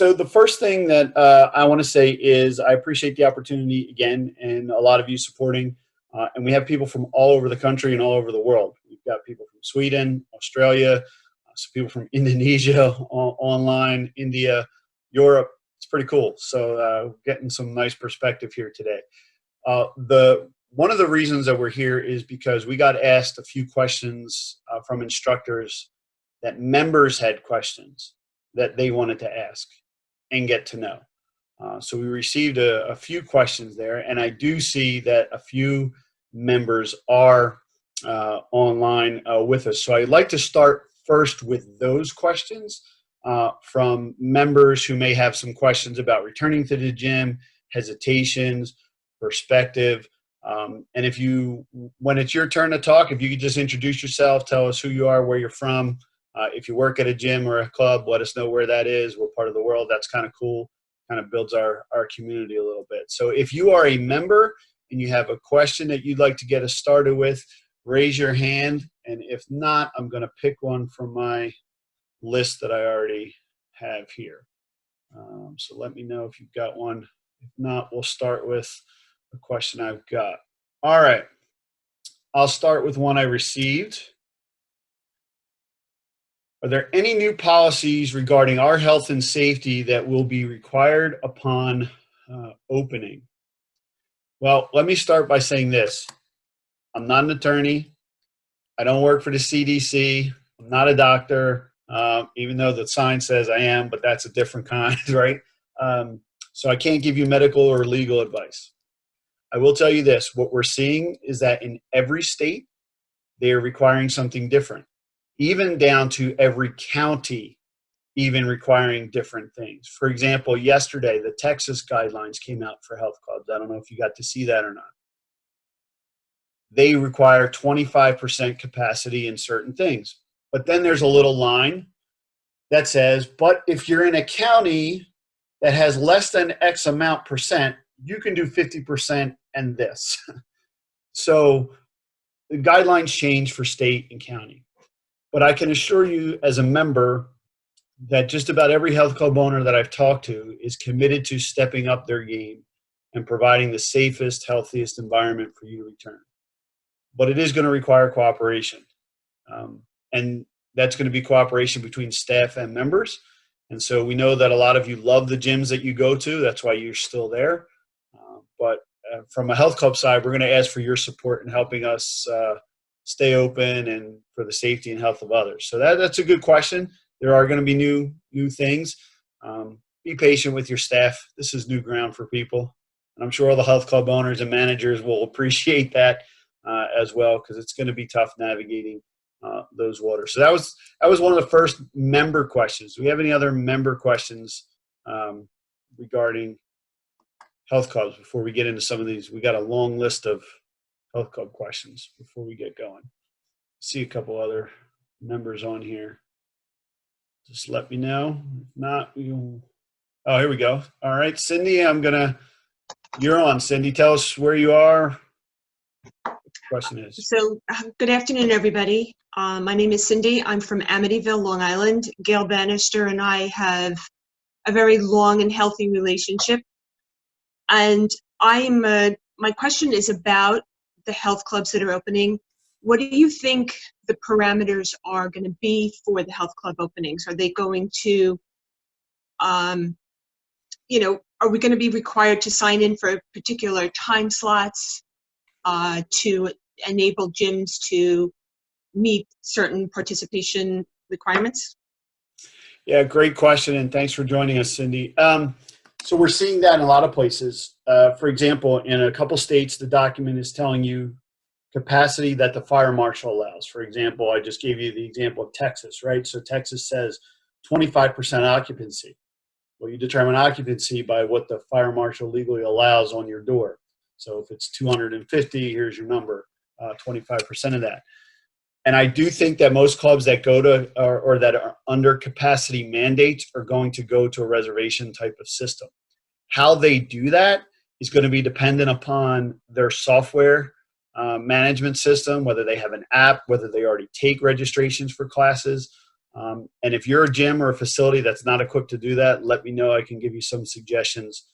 So the first thing that I want to say is I appreciate the opportunity again, and a lot of you supporting. And we have people from all over the country and all over the world. We've got people from Sweden, Australia, some people from Indonesia online, India, Europe. It's pretty cool. So getting some nice perspective here today. One of the reasons that we're here is because we got asked a few questions from instructors that members had questions that they wanted to ask and get to know. So we received a few questions there, and I do see that a few members are online with us. So I'd like to start first with those questions from members who may have some questions about returning to the gym, hesitations, perspective. And when it's your turn to talk, if you could just introduce yourself, tell us who you are, where you're from. If you work at a gym or a club, let us know where that is, what part of the world. That's kind of cool, kind of builds our community a little bit. So if you are a member and you have a question that you'd like to get us started with, raise your hand. And if not, I'm going to pick one from my list that I already have here. So let me know if you've got one. If not, we'll start with the question I've got. All right. I'll start with one I received. Are there any new policies regarding our health and safety that will be required upon opening? Well, let me start by saying this. I'm not an attorney. I don't work for the CDC. I'm not a doctor, even though the sign says I am, but that's a different kind, right? So I can't give you medical or legal advice. I will tell you this. What we're seeing is that in every state, they are requiring something different, even down to every county, even requiring different things. For example, yesterday, the Texas guidelines came out for health clubs. I don't know if you got to see that or not. They require 25% capacity in certain things. But then there's a little line that says, but if you're in a county that has less than X amount percent, you can do 50% and this. So the guidelines change for state and county. But I can assure you as a member that just about every health club owner that I've talked to is committed to stepping up their game and providing the safest, healthiest environment for you to return. But it is going to require cooperation. And that's going to be cooperation between staff and members. And so we know that a lot of you love the gyms that you go to. That's why you're still there. But from a health club side, we're going to ask for your support in helping us stay open and for the safety and health of others. So that's a good question. There are going to be new things. Be patient with your staff. This is new ground for people. And I'm sure all the health club owners and managers will appreciate that as well, because it's going to be tough navigating those waters. So that was one of the first member questions. Do we have any other member questions regarding health clubs before we get into some of these? We got a long list of health club questions before we get going. See a couple other members on here. Just let me know. If not, oh, here we go. All right, Cindy, you're on, Cindy. Tell us where you are. What the question is. So good afternoon, everybody. My name is Cindy. I'm from Amityville, Long Island. Gail Bannister and I have a very long and healthy relationship. And my question is about the health clubs that are opening. What do you think the parameters are going to be for the health club openings? Are they going to, are we going to be required to sign in for particular time slots to enable gyms to meet certain participation requirements? Yeah, great question, and thanks for joining us, Cindy. So we're seeing that in a lot of places. For example, in a couple states, the document is telling you capacity that the fire marshal allows. For example, I just gave you the example of Texas, right? So Texas says 25% occupancy. Well, you determine occupancy by what the fire marshal legally allows on your door. So if it's 250, here's your number, 25% of that. And I do think that most clubs that go to or that are under capacity mandates are going to go to a reservation type of system. How they do that is going to be dependent upon their software management system, whether they have an app, whether they already take registrations for classes. And if you're a gym or a facility that's not equipped to do that, let me know. I can give you some suggestions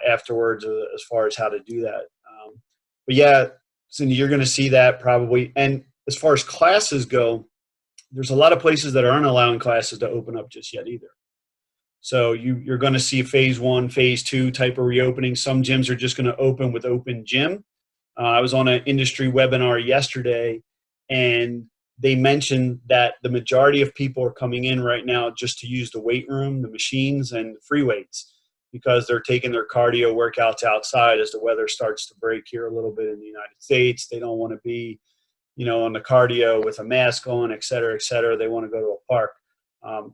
afterwards as far as how to do that. But yeah, Cindy, you're going to see that probably. And as far as classes go, there's a lot of places that aren't allowing classes to open up just yet either. So you're going to see phase 1, phase 2 type of reopening. Some gyms are just going to open with open gym. I was on an industry webinar yesterday, and they mentioned that the majority of people are coming in right now just to use the weight room, the machines, and the free weights, because they're taking their cardio workouts outside as the weather starts to break here a little bit in the United States. They don't want to be, on the cardio with a mask on, et cetera, et cetera. They want to go to a park.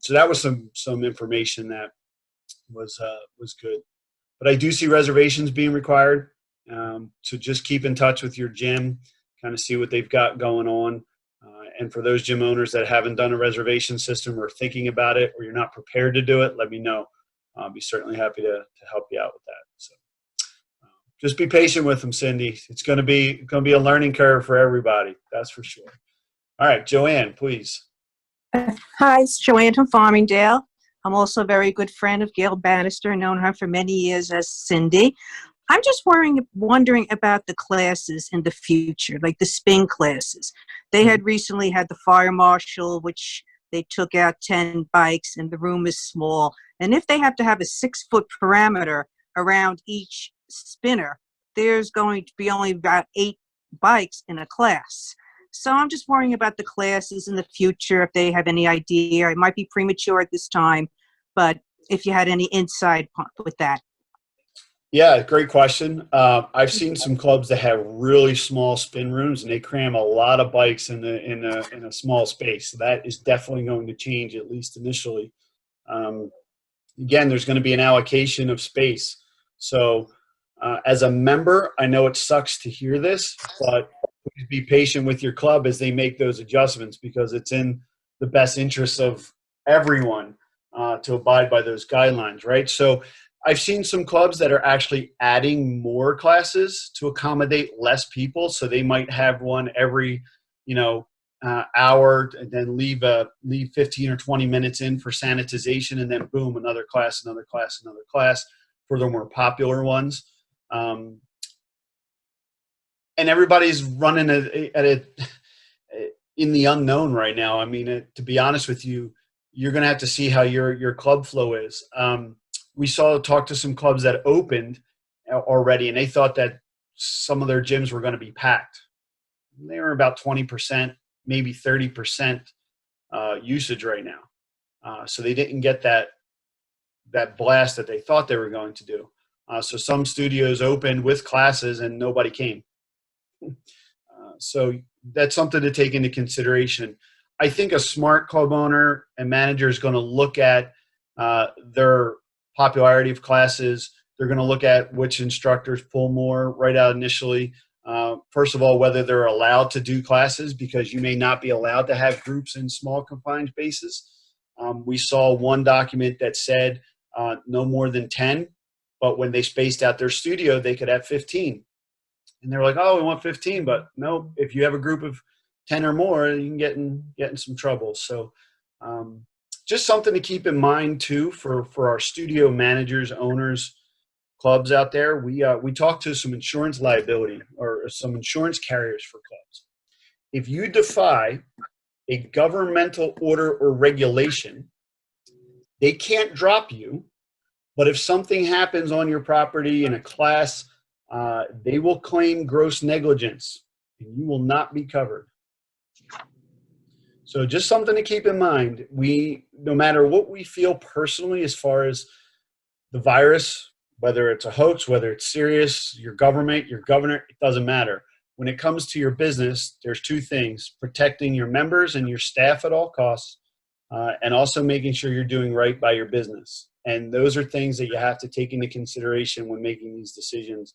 So that was some information that was good. But I do see reservations being required. So just keep in touch with your gym, kind of see what they've got going on. And for those gym owners that haven't done a reservation system or thinking about it, or you're not prepared to do it, let me know. I'll be certainly happy to help you out with that. So just be patient with them, Cindy. It's going to be a learning curve for everybody. That's for sure. All right, Joanne, please. Hi, it's Joanne from Farmingdale. I'm also a very good friend of Gail Bannister, known her for many years as Cindy. I'm just wondering about the classes in the future, like the spin classes. They had recently had the fire marshal, which they took out 10 bikes, and the room is small. And if they have to have a 6-foot parameter around each spinner, there's going to be only about 8 bikes in a class. So I'm just worrying about the classes in the future, if they have any idea. It might be premature at this time, but if you had any insight with that. Yeah, great question. I've seen some clubs that have really small spin rooms, and they cram a lot of bikes in a small space. So that is definitely going to change, at least initially. Again, there's going to be an allocation of space. So as a member, I know it sucks to hear this, but please be patient with your club as they make those adjustments, because it's in the best interest of everyone to abide by those guidelines, right? So I've seen some clubs that are actually adding more classes to accommodate less people. So they might have one every, hour, and then leave 15 or 20 minutes in for sanitization, and then boom, another class for the more popular ones. And everybody's running in the unknown right now. I mean, to be honest with you, you're going to have to see how your club flow is. We talked to some clubs that opened already, and they thought that some of their gyms were going to be packed. They were about 20%, maybe 30% usage right now. So they didn't get that blast that they thought they were going to do. So some studios opened with classes and nobody came. So that's something to take into consideration. I think a smart club owner and manager is going to look at their popularity of classes. They're going to look at which instructors pull more right out initially. First of all, whether they're allowed to do classes, because you may not be allowed to have groups in small confined spaces. We saw one document that said no more than 10, but when they spaced out their studio, they could have 15. And they're like, oh, we want 15, but no, if you have a group of 10 or more, you can get in some trouble. So just something to keep in mind too for our studio managers, owners, clubs out there. We talked to some insurance liability or some insurance carriers for clubs. If you defy a governmental order or regulation, they can't drop you. But if something happens on your property in a class, they will claim gross negligence, and you will not be covered. So just something to keep in mind. No matter what we feel personally as far as the virus, whether it's a hoax, whether it's serious, your government, your governor, it doesn't matter. When it comes to your business, there's two things: protecting your members and your staff at all costs, and also making sure you're doing right by your business. And those are things that you have to take into consideration when making these decisions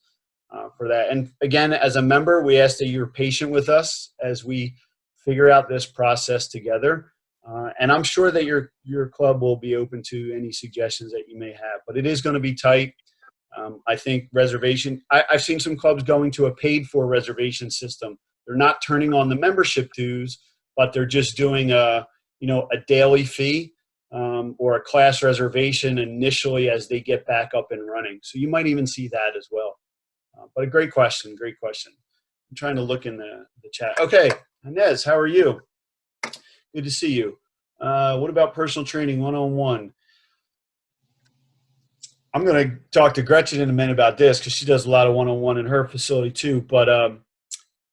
for that. And again, as a member, we ask that you're patient with us as we figure out this process together. And I'm sure that your club will be open to any suggestions that you may have, but it is going to be tight. I think I've seen some clubs going to a paid-for reservation system. They're not turning on the membership dues, but they're just doing a a daily fee or a class reservation initially as they get back up and running. So you might even see that as well. But a great question, great question. I'm trying to look in the chat. Okay, Inez, how are you? Good to see you. What about personal training one-on-one? I'm going to talk to Gretchen in a minute about this because she does a lot of one-on-one in her facility too. But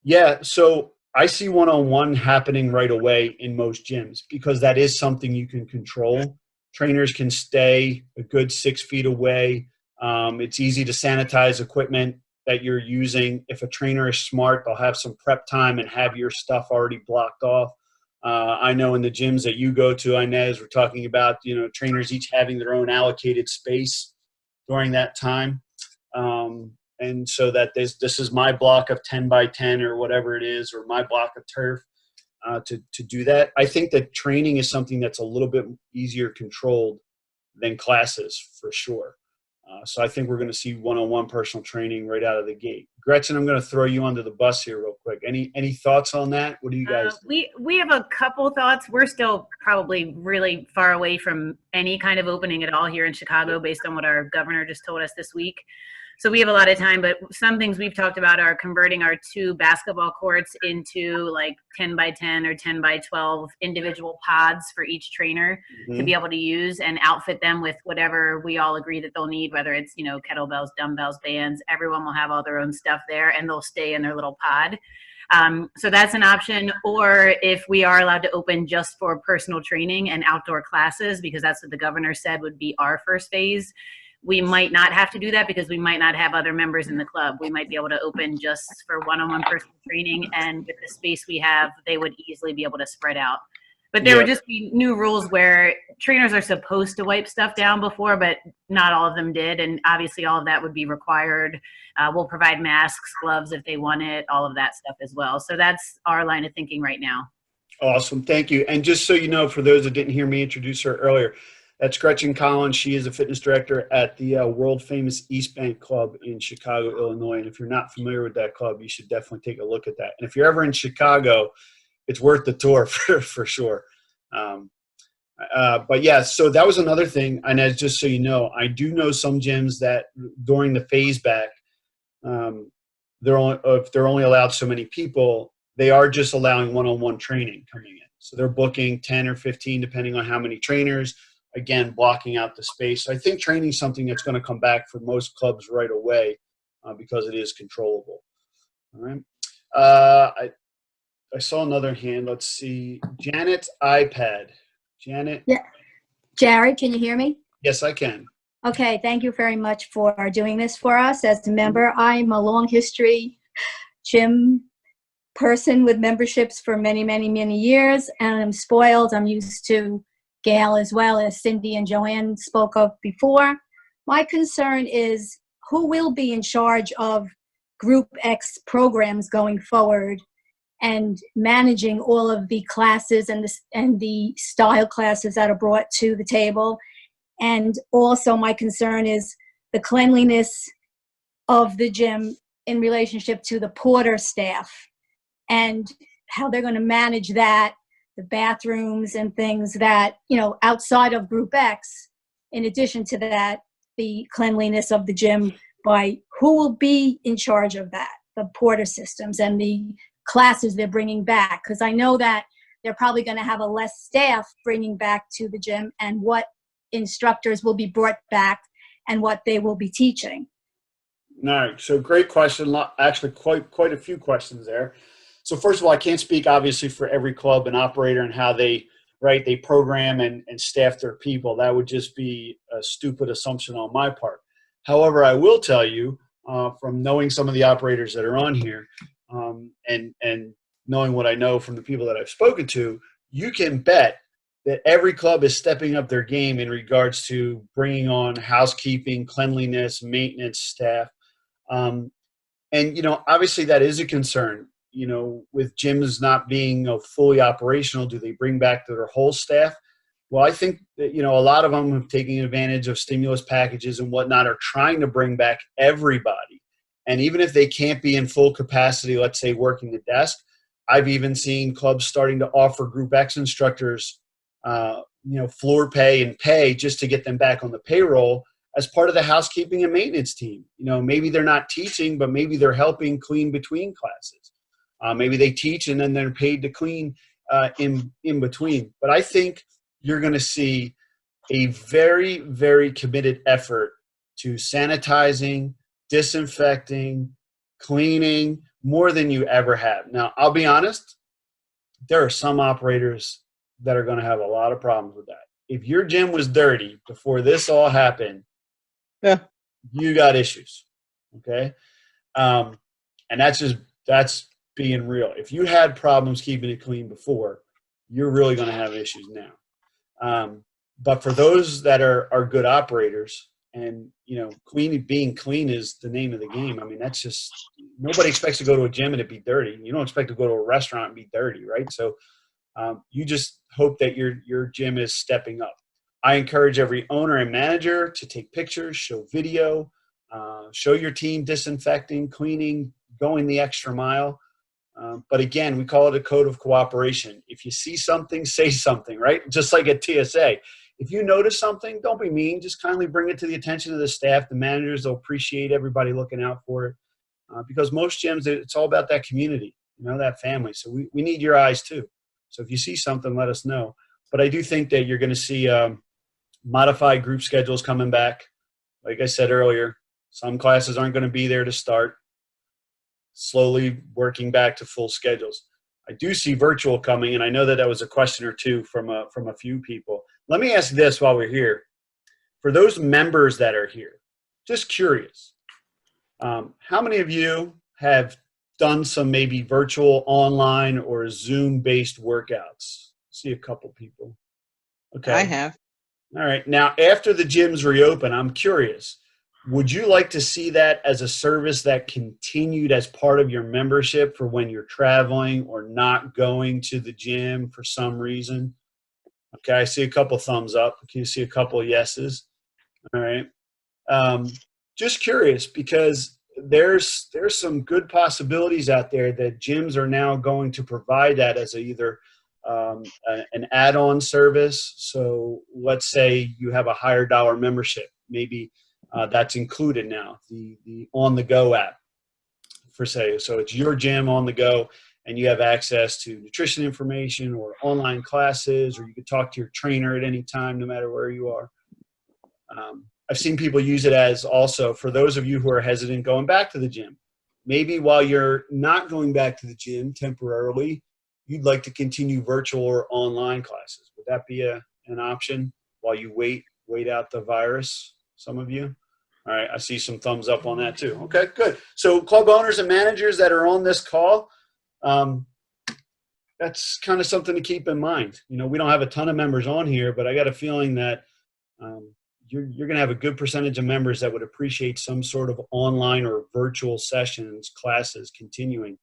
yeah, so I see one-on-one happening right away in most gyms because that is something you can control. Trainers can stay a good 6 feet away. It's easy to sanitize equipment that you're using. If a trainer is smart, they'll have some prep time and have your stuff already blocked off. I know in the gyms that you go to, Inez, we're talking about, trainers each having their own allocated space during that time. And so that this is my block of 10 by 10 or whatever it is, or my block of turf to do that. I think that training is something that's a little bit easier controlled than classes for sure. So I think we're going to see one-on-one personal training right out of the gate. Gretchen, I'm going to throw you under the bus here real quick. Any thoughts on that? What do you guys think? We have a couple thoughts. We're still probably really far away from any kind of opening at all here in Chicago based on what our governor just told us this week. So we have a lot of time, but some things we've talked about are converting our 2 basketball courts into like 10 by 10 or 10 by 12 individual pods for each trainer to be able to use and outfit them with whatever we all agree that they'll need, whether it's, kettlebells, dumbbells, bands. Everyone will have all their own stuff there and they'll stay in their little pod. So that's an option. Or if we are allowed to open just for personal training and outdoor classes, because that's what the governor said would be our first phase, we might not have to do that because we might not have other members in the club. We might be able to open just for one-on-one personal training, and with the space we have, they would easily be able to spread out. But there would just be new rules where trainers are supposed to wipe stuff down before, but not all of them did, and obviously all of that would be required. We'll provide masks, gloves if they want it, all of that stuff as well. So that's our line of thinking right now. Awesome, thank you. And just so you know, for those that didn't hear me introduce her earlier, that's Gretchen Collins. She is a fitness director at the world-famous East Bank Club in Chicago, Illinois. And if you're not familiar with that club, you should definitely take a look at that. And if you're ever in Chicago, it's worth the tour for sure. But yeah, so that was another thing. And as just so you know, I do know some gyms that during the phase back, if they're only allowed so many people, they are just allowing one-on-one training coming in. So they're booking 10 or 15, depending on how many trainers. Again, blocking out the space. So I think training is something that's going to come back for most clubs right away because it is controllable. All right. I saw another hand. Let's see. Janet's iPad. Janet? Yeah. Jarrod, can you hear me? Yes, I can. Okay, thank you very much for doing this for us. As a member, I'm a long history gym person with memberships for many, many, many years, and I'm spoiled. I'm used to Gail as well, as Cindy and Joanne spoke of before. My concern is who will be in charge of Group X programs going forward and managing all of the classes and the style classes that are brought to the table. And also my concern is the cleanliness of the gym in relationship to the porter staff and how they're going to manage that, the bathrooms and things that, outside of Group X. In addition to that, the cleanliness of the gym by who will be in charge of that, the porter systems and the classes they're bringing back. Because I know that they're probably going to have a less staff bringing back to the gym and what instructors will be brought back and what they will be teaching. All right, so great question. Actually, quite a few questions there. So first of all, I can't speak obviously for every club and operator and how they program and staff their people. That would just be a stupid assumption on my part. However, I will tell you from knowing some of the operators that are on here and knowing what I know from the people that I've spoken to, you can bet that every club is stepping up their game in regards to bringing on housekeeping, cleanliness, maintenance staff. And, obviously that is a concern. With gyms not being fully operational, do they bring back their whole staff? Well, I think that, a lot of them have taken advantage of stimulus packages and whatnot, are trying to bring back everybody. And even if they can't be in full capacity, let's say working the desk, I've even seen clubs starting to offer Group X instructors floor pay and pay just to get them back on the payroll as part of the housekeeping and maintenance team. Maybe they're not teaching, but maybe they're helping clean between classes. Maybe they teach and then they're paid to clean in between. But I think you're going to see a very, very committed effort to sanitizing, disinfecting, cleaning more than you ever have. Now, I'll be honest, there are some operators that are going to have a lot of problems with that. If your gym was dirty before this all happened, you got issues, okay? And that's being real. If you had problems keeping it clean before, you're really going to have issues now. But for those that are good operators, and being clean is the name of the game. I mean, that's just, nobody expects to go to a gym and it be dirty. You don't expect to go to a restaurant and be dirty, right? So you just hope that your gym is stepping up. I encourage every owner and manager to take pictures, show video, show your team disinfecting, cleaning, going the extra mile. But again, we call it a code of cooperation. If you see something, say something, right? Just like at TSA. If you notice something, don't be mean. Just kindly bring it to the attention of the staff. The managers, they'll appreciate everybody looking out for it. Because most gyms, it's all about that community, that family. So we need your eyes too. So if you see something, let us know. But I do think that you're going to see modified group schedules coming back. Like I said earlier, some classes aren't going to be there to start. Slowly working back to full schedules. I do see virtual coming, and I know that was a question or two from a few people. Let me ask this while we're here. For those members that are here, just curious, how many of you have done some maybe virtual, online, or Zoom-based workouts? See a couple people. Okay. I have. All right. Now, after the gyms reopen, I'm curious, would you like to see that as a service that continued as part of your membership for when you're traveling or not going to the gym for some reason? Okay, I see a couple thumbs up. Can you see a couple yeses? All right. Just curious, because there's some good possibilities out there that gyms are now going to provide that as either an add-on service. So let's say you have a higher dollar membership, maybe that's included now, the on-the-go app, for say. So it's your gym on the go, and you have access to nutrition information or online classes, or you can talk to your trainer at any time, no matter where you are. I've seen people use it as also for those of you who are hesitant going back to the gym. Maybe while you're not going back to the gym temporarily, you'd like to continue virtual or online classes. Would that be an option while you wait out the virus, some of you? All right, I see some thumbs up on that too. Okay, good. So club owners and managers that are on this call, that's kind of something to keep in mind. We don't have a ton of members on here, but I got a feeling that you're going to have a good percentage of members that would appreciate some sort of online or virtual sessions, classes continuing.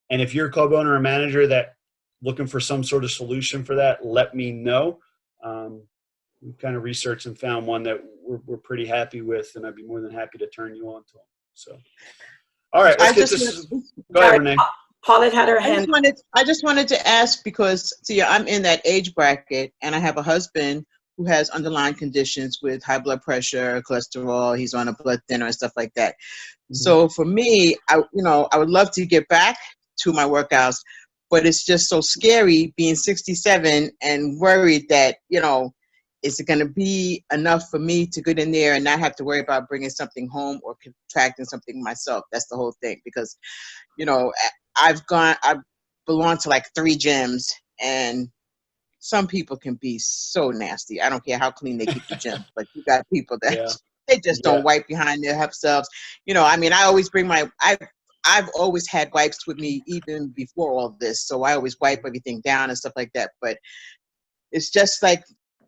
And if you're a club owner or manager that looking for some sort of solution for that, let me know. We've kind of researched and found one that we're pretty happy with, and I'd be more than happy to turn you on to them. So, all right, let's get this. Go ahead, Renee. Paulette had her hand. I just wanted to ask because, see, I'm in that age bracket, and I have a husband who has underlying conditions with high blood pressure, cholesterol. He's on a blood thinner and stuff like that. Mm-hmm. So for me, I would love to get back to my workouts, but it's just so scary being 67 and worried that, is it going to be enough for me to get in there and not have to worry about bringing something home or contracting something myself? That's the whole thing. Because, I belong to like 3 gyms, and some people can be so nasty. I don't care how clean they keep the gym, but you got people that they just don't wipe behind their themselves. I always bring I've always had wipes with me even before all this. So I always wipe everything down and stuff like that. But it's just like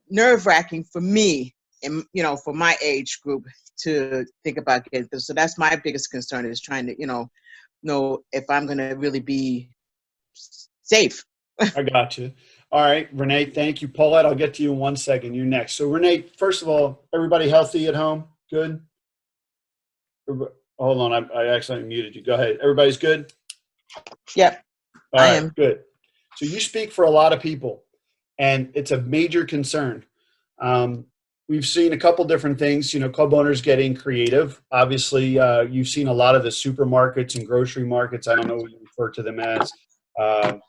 nerve-wracking for me, and for my age group to think about getting this. So that's my biggest concern, is trying to, know if I'm going to really be safe. I got you. All right, Renee, thank you. Paulette, I'll get to you in 1 second. You're next. So Renee, first of all, everybody healthy at home? Good? Hold on, I accidentally muted you. Go ahead. Everybody's good? Yep, All right, I am. Good. So you speak for a lot of people. and it's a major concern. We've seen a couple different things, club owners getting creative. Obviously, you've seen a lot of the supermarkets and grocery markets. I don't know what you refer to them as, whatever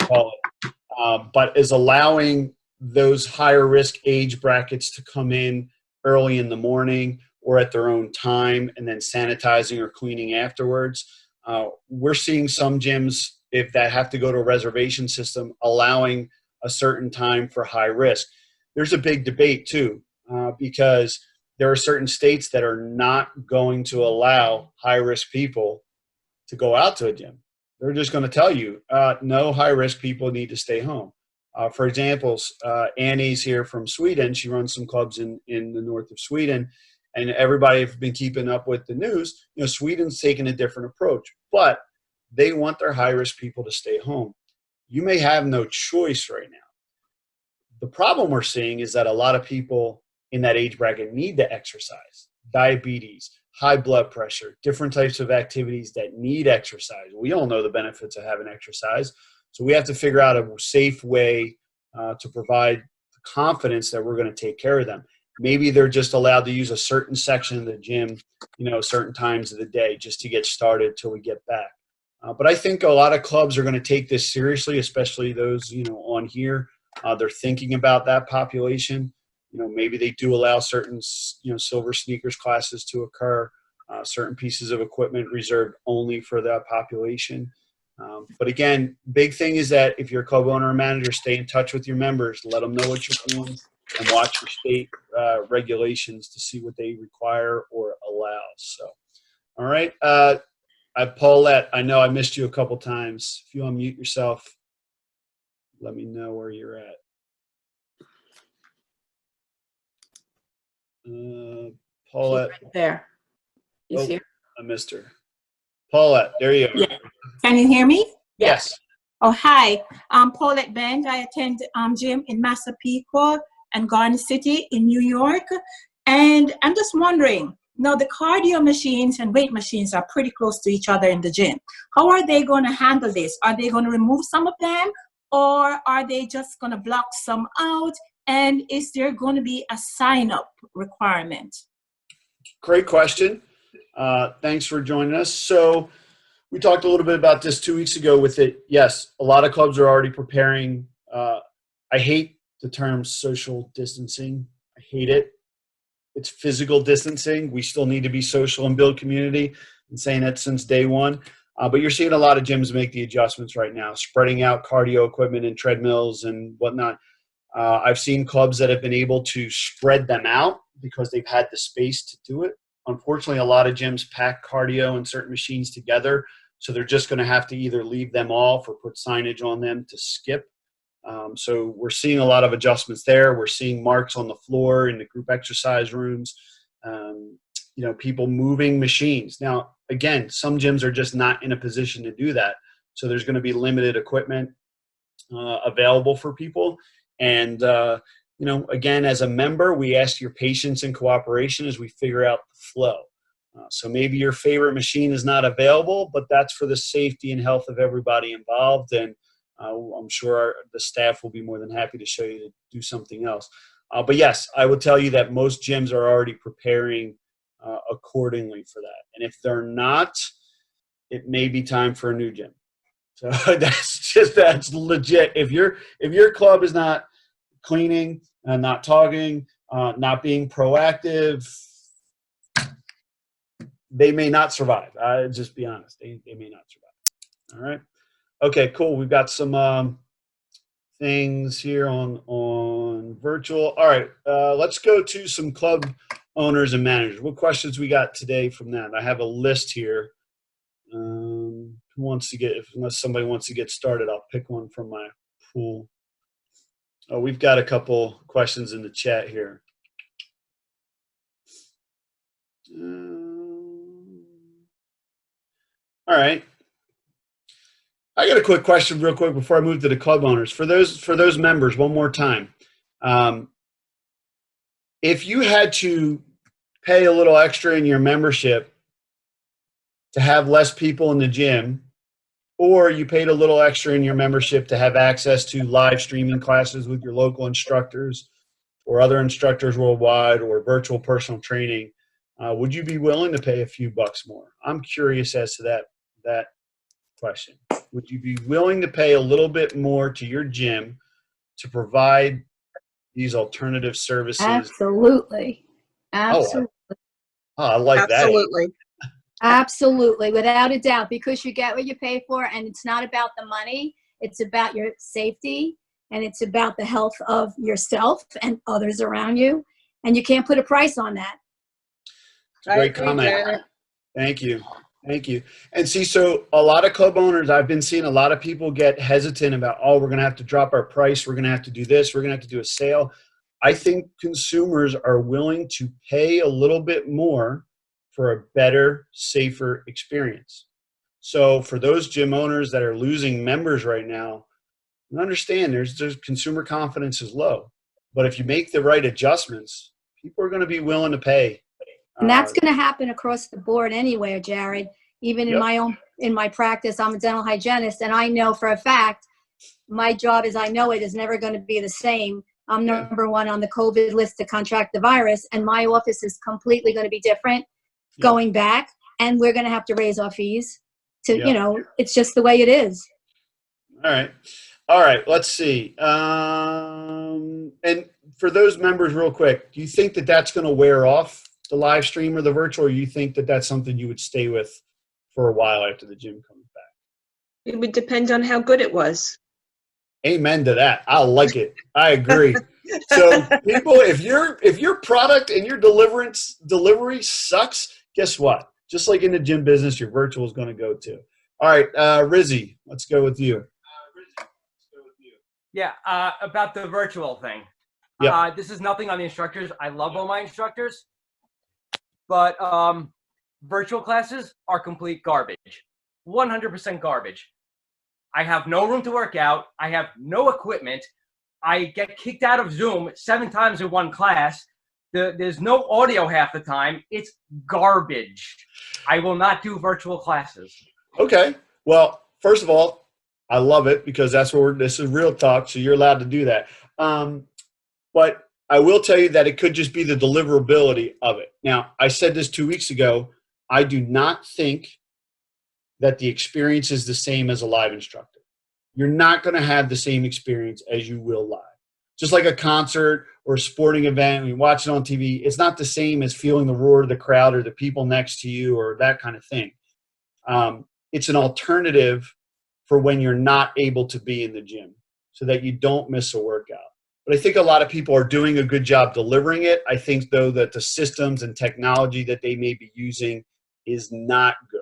you call it, but is allowing those higher risk age brackets to come in early in the morning or at their own time and then sanitizing or cleaning afterwards. We're seeing some gyms, if that have to go to a reservation system, allowing a certain time for high risk. There's a big debate too, because there are certain states that are not going to allow high risk people to go out to a gym. They're just going to tell you, no, high risk people need to stay home. For example, Annie's here from Sweden. She runs some clubs in the north of Sweden. And everybody has been keeping up with the news. Sweden's taking a different approach, but they want their high-risk people to stay home. You may have no choice right now. The problem we're seeing is that a lot of people in that age bracket need to exercise. Diabetes, high blood pressure, different types of activities that need exercise. We all know the benefits of having exercise. So we have to figure out a safe way to provide confidence that we're going to take care of them. Maybe they're just allowed to use a certain section of the gym, certain times of the day just to get started till we get back. But I think a lot of clubs are going to take this seriously, especially those, on here. They're thinking about that population. Maybe they do allow certain, silver sneakers classes to occur, certain pieces of equipment reserved only for that population. But again, big thing is that if you're a club owner or manager, stay in touch with your members, let them know what you're doing, and watch your state regulations to see what they require or allow. So, all right. Paulette, I know I missed you a couple times. If you unmute yourself, let me know where you're at. Paulette. She's right there. You see her? I missed her. Paulette, there you are. Yeah. Can you hear me? Yes. Oh, hi. I'm Paulette Bend. I attend gym in Massapequa and Garden City in New York. And I'm just wondering, the cardio machines and weight machines are pretty close to each other in the gym. How are they going to handle this? Are they going to remove some of them, or are they just going to block some out? And is there going to be a sign-up requirement? Great question. Thanks for joining us. So we talked a little bit about this 2 weeks ago with it. Yes, a lot of clubs are already preparing. I hate the term social distancing. I hate it. It's physical distancing. We still need to be social and build community. I'm saying that since day one. But you're seeing a lot of gyms make the adjustments right now, spreading out cardio equipment and treadmills and whatnot. I've seen clubs that have been able to spread them out because they've had the space to do it. Unfortunately, a lot of gyms pack cardio and certain machines together, so they're just going to have to either leave them off or put signage on them to skip. So we're seeing a lot of adjustments there. We're seeing marks on the floor in the group exercise rooms, people moving machines. Now, again, some gyms are just not in a position to do that. So there's going to be limited equipment available for people. And, again, as a member, we ask your patience and cooperation as we figure out the flow. So maybe your favorite machine is not available, but that's for the safety and health of everybody involved. And I'm sure the staff will be more than happy to show you to do something else. But yes, I will tell you that most gyms are already preparing accordingly for that. And if they're not, it may be time for a new gym. So that's legit. If your club is not cleaning and not talking, not being proactive, they may not survive. Just be honest. They may not survive. All right. Okay, cool. We've got some things here on virtual. All right. Let's go to some club owners and managers. What questions we got today from that? I have a list here. Who wants to unless somebody wants to get started, I'll pick one from my pool. Oh, we've got a couple questions in the chat here. All right. I got a quick question real quick before I move to the club owners. For those members, one more time. If you had to pay a little extra in your membership to have less people in the gym, or you paid a little extra in your membership to have access to live streaming classes with your local instructors or other instructors worldwide, or virtual personal training, would you be willing to pay a few bucks more? I'm curious as to that question. Would you be willing to pay a little bit more to your gym to provide these alternative services? Absolutely. Absolutely. I like that. Absolutely. Absolutely, without a doubt, because you get what you pay for, and it's not about the money, it's about your safety, and it's about the health of yourself and others around you, and you can't put a price on that. Great comment. Thank you. Thank you. And see, so a lot of club owners, I've been seeing a lot of people get hesitant about, oh, we're going to have to drop our price. We're going to have to do this. We're going to have to do a sale. I think consumers are willing to pay a little bit more for a better, safer experience. So for those gym owners that are losing members right now, understand there's consumer confidence is low. But if you make the right adjustments, people are going to be willing to pay. And that's going to happen across the board anywhere, Jarrod. Even in my practice, I'm a dental hygienist, and I know for a fact my job, as I know it, is never going to be the same. I'm number one on the COVID list to contract the virus, and my office is completely going to be different going back, and we're going to have to raise our fees to, it's just the way it is. All right. Let's see. And for those members, real quick, do you think that that's going to wear off, the live stream or the virtual, or you think that that's something you would stay with for a while after the gym comes back? It would depend on how good it was. Amen to that. I like it. I agree. So people, if your product and your delivery sucks, guess what? Just like in the gym business, your virtual is going to go too. All right, Rizzy, let's go with you. Yeah, about the virtual thing. Yep. This is nothing on the instructors. I love all my instructors. But virtual classes are complete garbage. 100% garbage. I have no room to work out. I have no equipment. I get kicked out of Zoom 7 times in one class. There's no audio half the time. It's garbage. I will not do virtual classes. Okay. Well, first of all, I love it because this is real talk, so you're allowed to do that. But I will tell you that it could just be the deliverability of it. Now, I said this 2 weeks ago. I do not think that the experience is the same as a live instructor. You're not going to have the same experience as you will live. Just like a concert or a sporting event, when you watch it on TV, it's not the same as feeling the roar of the crowd or the people next to you or that kind of thing. It's an alternative for when you're not able to be in the gym so that you don't miss a workout. But I think a lot of people are doing a good job delivering it. I think, though, that the systems and technology that they may be using is not good.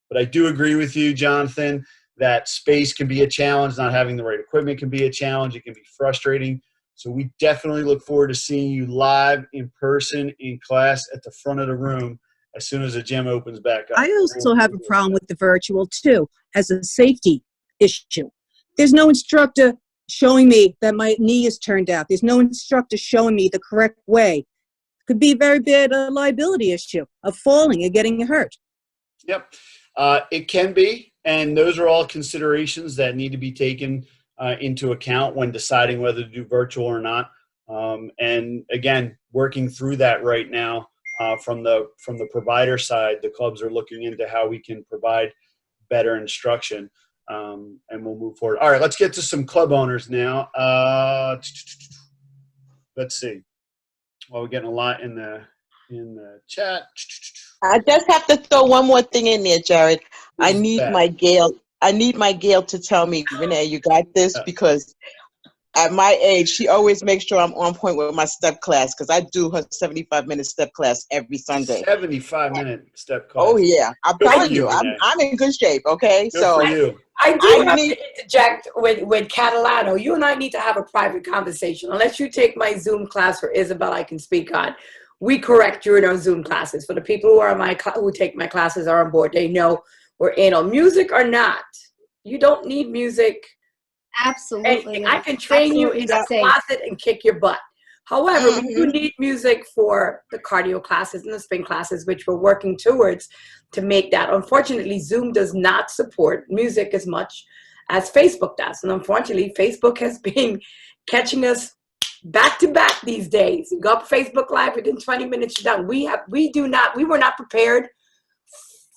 But I do agree with you, Jonathan, that space can be a challenge. Not having the right equipment can be a challenge. It can be frustrating. So we definitely look forward to seeing you live in person in class at the front of the room as soon as the gym opens back up. I also have a problem with the virtual too, as a safety issue. There's no instructor showing me that my knee is turned out. There's no instructor showing me the correct way. It could be a very bad liability issue of falling and getting hurt. Yep, it can be, and those are all considerations that need to be taken into account when deciding whether to do virtual or not. And again, working through that right now from the provider side, the clubs are looking into how we can provide better instruction, and we'll move forward. All right, let's get to some club owners now. Let's see. Well, we're getting a lot in the chat. I just have to throw one more thing in there, Jarrod. I need my Gail to tell me, Renee, you got this, because at my age, she always makes sure I'm on point with my step class, because I do her 75-minute step claas every Sunday. 75-minute step class. Oh, yeah. I'm telling you, I'm in good shape, okay? Good for you. I do have to interject with Catalano. You and I need to have a private conversation. Unless you take my Zoom class for Isabel, I can speak on. We correct during our Zoom classes. For the people who are who take my classes are on board, they know we're anal. Music or not, you don't need music. Absolutely. I can train you in a closet and kick your butt. However, we do need music for the cardio classes and the spin classes, which we're working towards to make that. Unfortunately, Zoom does not support music as much as Facebook does. And unfortunately, Facebook has been catching us back to back these days. You go up Facebook Live, within 20 minutes you're done. We were not prepared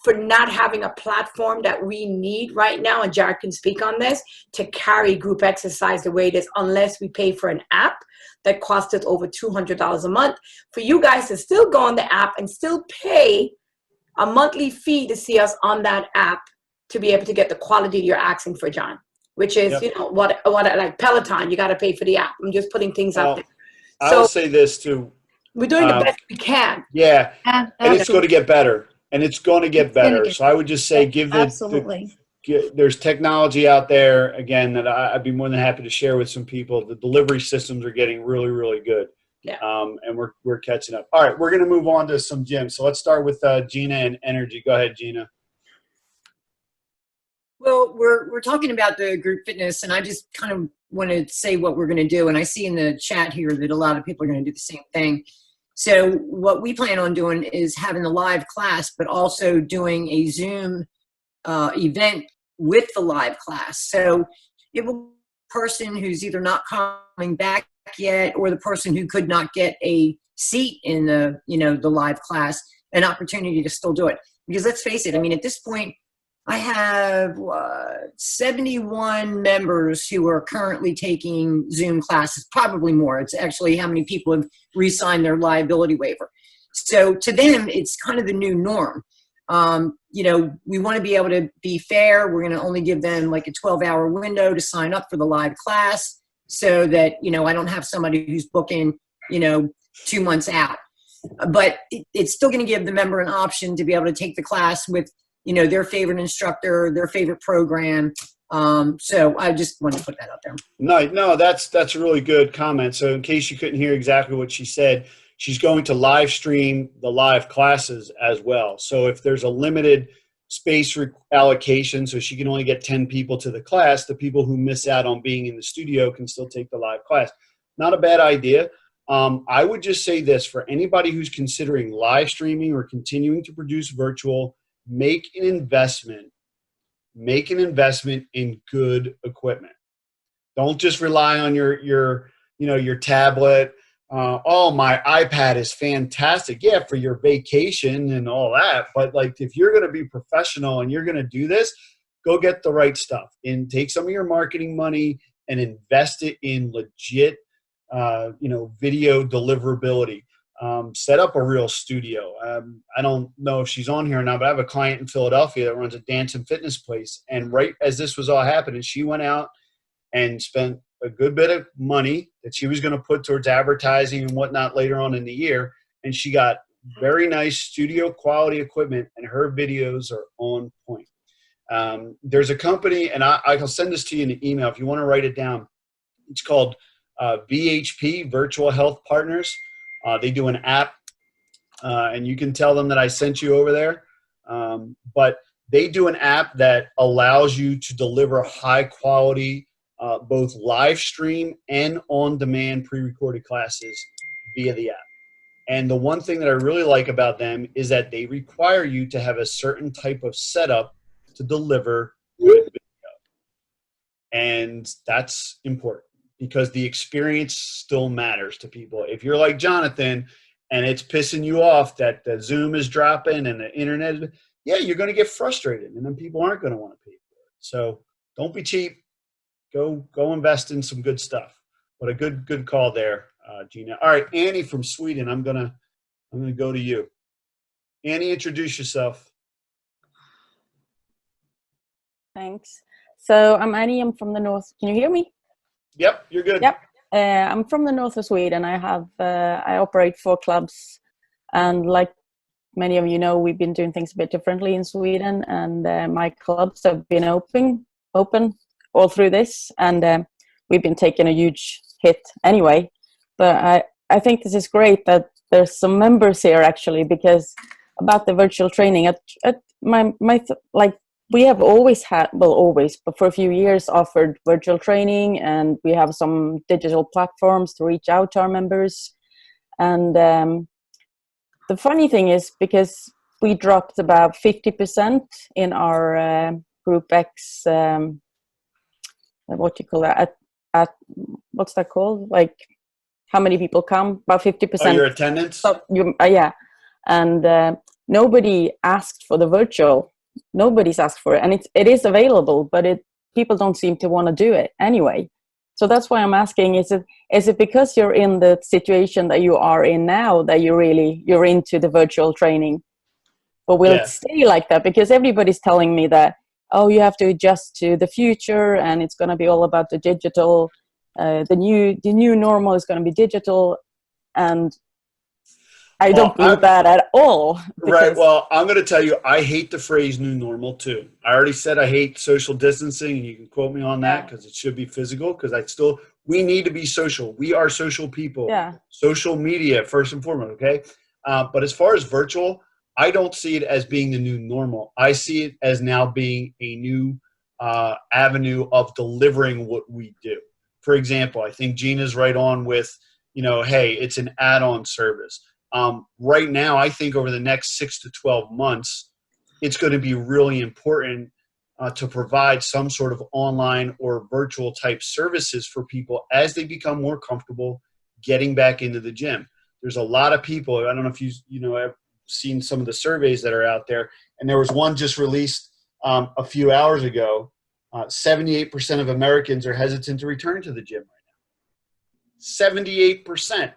for not having a platform that we need right now, and Jarrod can speak on this, to carry group exercise the way it is, unless we pay for an app that costs us over $200 a month. For you guys to still go on the app and still pay a monthly fee to see us on that app to be able to get the quality you're asking for, John, which is, you know, what like Peloton, you got to pay for the app. I'm just putting things out there. I will say this too. We're doing the best we can. Yeah, and it's going to get better. And it's going to get better. So I would just say there's technology out there, again, that I'd be more than happy to share with some people. The delivery systems are getting really, really good. Yeah. And we're catching up. All right, we're going to move on to some gyms. So let's start with Gina and Energy. Go ahead, Gina. Well, we're talking about the group fitness, and I just kind of want to say what we're going to do. And I see in the chat here that a lot of people are going to do the same thing. So what we plan on doing is having a live class, but also doing a Zoom event with the live class. So it will be the person who's either not coming back yet, or the person who could not get a seat in the, you know, the live class, an opportunity to still do it. Because let's face it, I mean, at this point, I have 71 members who are currently taking Zoom classes, probably more. It's actually how many people have re-signed their liability waiver. So to them, it's kind of the new norm. You know, we want to be able to be fair. We're going to only give them like a 12-hour window to sign up for the live class, so that, you know, I don't have somebody who's booking, you know, 2 months out. But it's still going to give the member an option to be able to take the class with, you know, their favorite instructor, their favorite program. So I just wanted to put that out there. No, that's a really good comment. So in case you couldn't hear exactly what she said, she's going to live stream the live classes as well. So if there's a limited space allocation, so she can only get 10 people to the class, the people who miss out on being in the studio can still take the live class. Not a bad idea. I would just say this, for anybody who's considering live streaming or continuing to produce virtual, make an investment in good equipment. Don't just rely on your tablet. Oh, my iPad is fantastic. Yeah, for your vacation and all that. But like, if you're going to be professional and you're going to do this, go get the right stuff and take some of your marketing money and invest it in legit, video deliverability. Set up a real studio. I don't know if she's on here now, but I have a client in Philadelphia that runs a dance and fitness place. And right as this was all happening, she went out and spent a good bit of money that she was going to put towards advertising and whatnot later on in the year. And she got very nice studio quality equipment, and her videos are on point. There's a company, and I'll send this to you in an email if you want to write it down. It's called VHP, Virtual Health Partners. They do an app, and you can tell them that I sent you over there. But they do an app that allows you to deliver high quality, both live stream and on-demand pre-recorded classes via the app. And the one thing that I really like about them is that they require you to have a certain type of setup to deliver good video. And that's important, because the experience still matters to people. If you're like Jonathan and it's pissing you off that the Zoom is dropping and the internet, yeah, you're going to get frustrated, and then people aren't going to want to pay for it. So don't be cheap. Go invest in some good stuff. But a good call there, Gina. All right, Annie from Sweden. I'm gonna go to you. Annie, introduce yourself. Thanks. So I'm Annie. I'm from the north. Can you hear me? Yep, you're good. Yep. I'm from the north of Sweden. I operate 4 clubs, and like many of you know, we've been doing things a bit differently in Sweden, and my clubs have been open all through this, and we've been taking a huge hit anyway. But I think this is great that there's some members here, actually, because about the virtual training, we have always had, well, always, but for a few years offered virtual training, and we have some digital platforms to reach out to our members. And the funny thing is, because we dropped about 50% in our Group X, what do you call that? At what's that called? Like how many people come? About 50%. Oh, your attendance? So yeah. And nobody asked for the virtual. Nobody's asked for it, and it is available, but people don't seem to want to do it anyway. So that's why I'm asking: is it because you're in the situation that you are in now that you're into the virtual training, or will it stay like that? Because everybody's telling me that, oh, you have to adjust to the future, and it's going to be all about the digital. The new normal is going to be digital, and I don't believe that at all. Right. Well, I'm going to tell you, I hate the phrase new normal too. I already said I hate social distancing, and you can quote me on that because it should be physical, because we need to be social. We are social people. Yeah. Social media, first and foremost, okay? But as far as virtual, I don't see it as being the new normal. I see it as now being a new avenue of delivering what we do. For example, I think Gina's right on with, hey, it's an add-on service. Right now, I think over the next 6 to 12 months, it's going to be really important to provide some sort of online or virtual type services for people as they become more comfortable getting back into the gym. There's a lot of people, I don't know if have seen some of the surveys that are out there, and there was one just released a few hours ago. 78% of Americans are hesitant to return to the gym right now. 78%.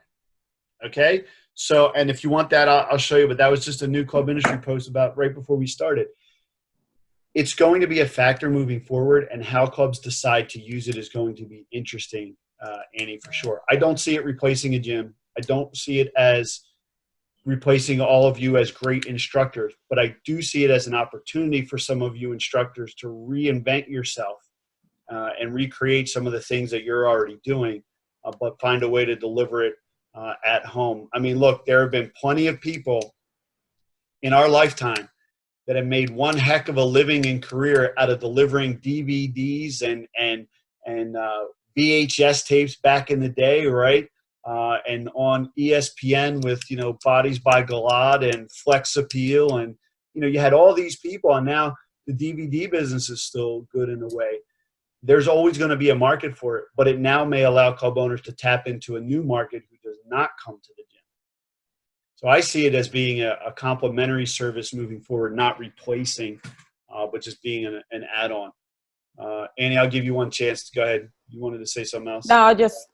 Okay? So, and if you want that, I'll show you, but that was just a new club industry post about right before we started. It's going to be a factor moving forward, and how clubs decide to use it is going to be interesting, Annie, for sure. I don't see it replacing a gym. I don't see it as replacing all of you as great instructors, but I do see it as an opportunity for some of you instructors to reinvent yourself and recreate some of the things that you're already doing, but find a way to deliver it at home. I mean, look, there have been plenty of people in our lifetime that have made one heck of a living and career out of delivering DVDs and VHS tapes back in the day, right? And on ESPN with, Bodies by Galad and Flex Appeal. And, you had all these people, and now the DVD business is still good in a way. There's always going to be a market for it, but it now may allow club owners to tap into a new market who does not come to the gym. So I see it as being a complementary service moving forward, not replacing, but just being an add-on. Annie, I'll give you one chance to go ahead. You wanted to say something else? No, just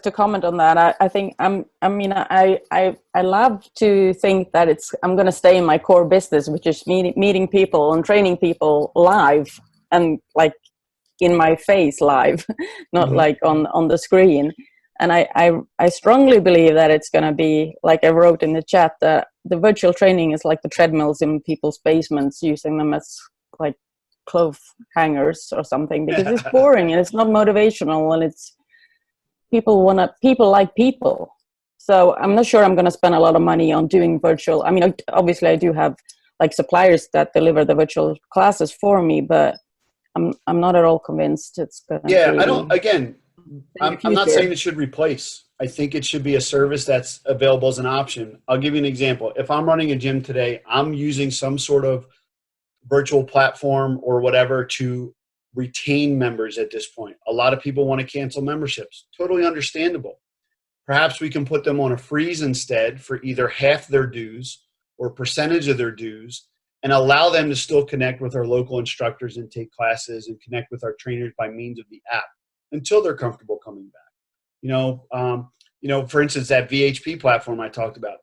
to comment on that. I think I love to think that I'm going to stay in my core business, which is meeting people and training people live and like in my face live, not like on the screen. And I strongly believe that it's going to be, like I wrote in the chat, that the virtual training is like the treadmills in people's basements, using them as like clothes hangers or something, because it's boring and it's not motivational, and it's people like people. So I'm not sure I'm going to spend a lot of money on doing virtual. I mean, obviously I do have like suppliers that deliver the virtual classes for me, but I'm not at all convinced it's going to be. I'm not saying it should replace. I think it should be a service that's available as an option. I'll give you an example. If I'm running a gym today, I'm using some sort of virtual platform or whatever to retain members at this point. A lot of people want to cancel memberships. Totally understandable. Perhaps we can put them on a freeze instead for either half their dues or percentage of their dues, and allow them to still connect with our local instructors and take classes and connect with our trainers by means of the app until they're comfortable coming back. For instance, that VHP platform I talked about.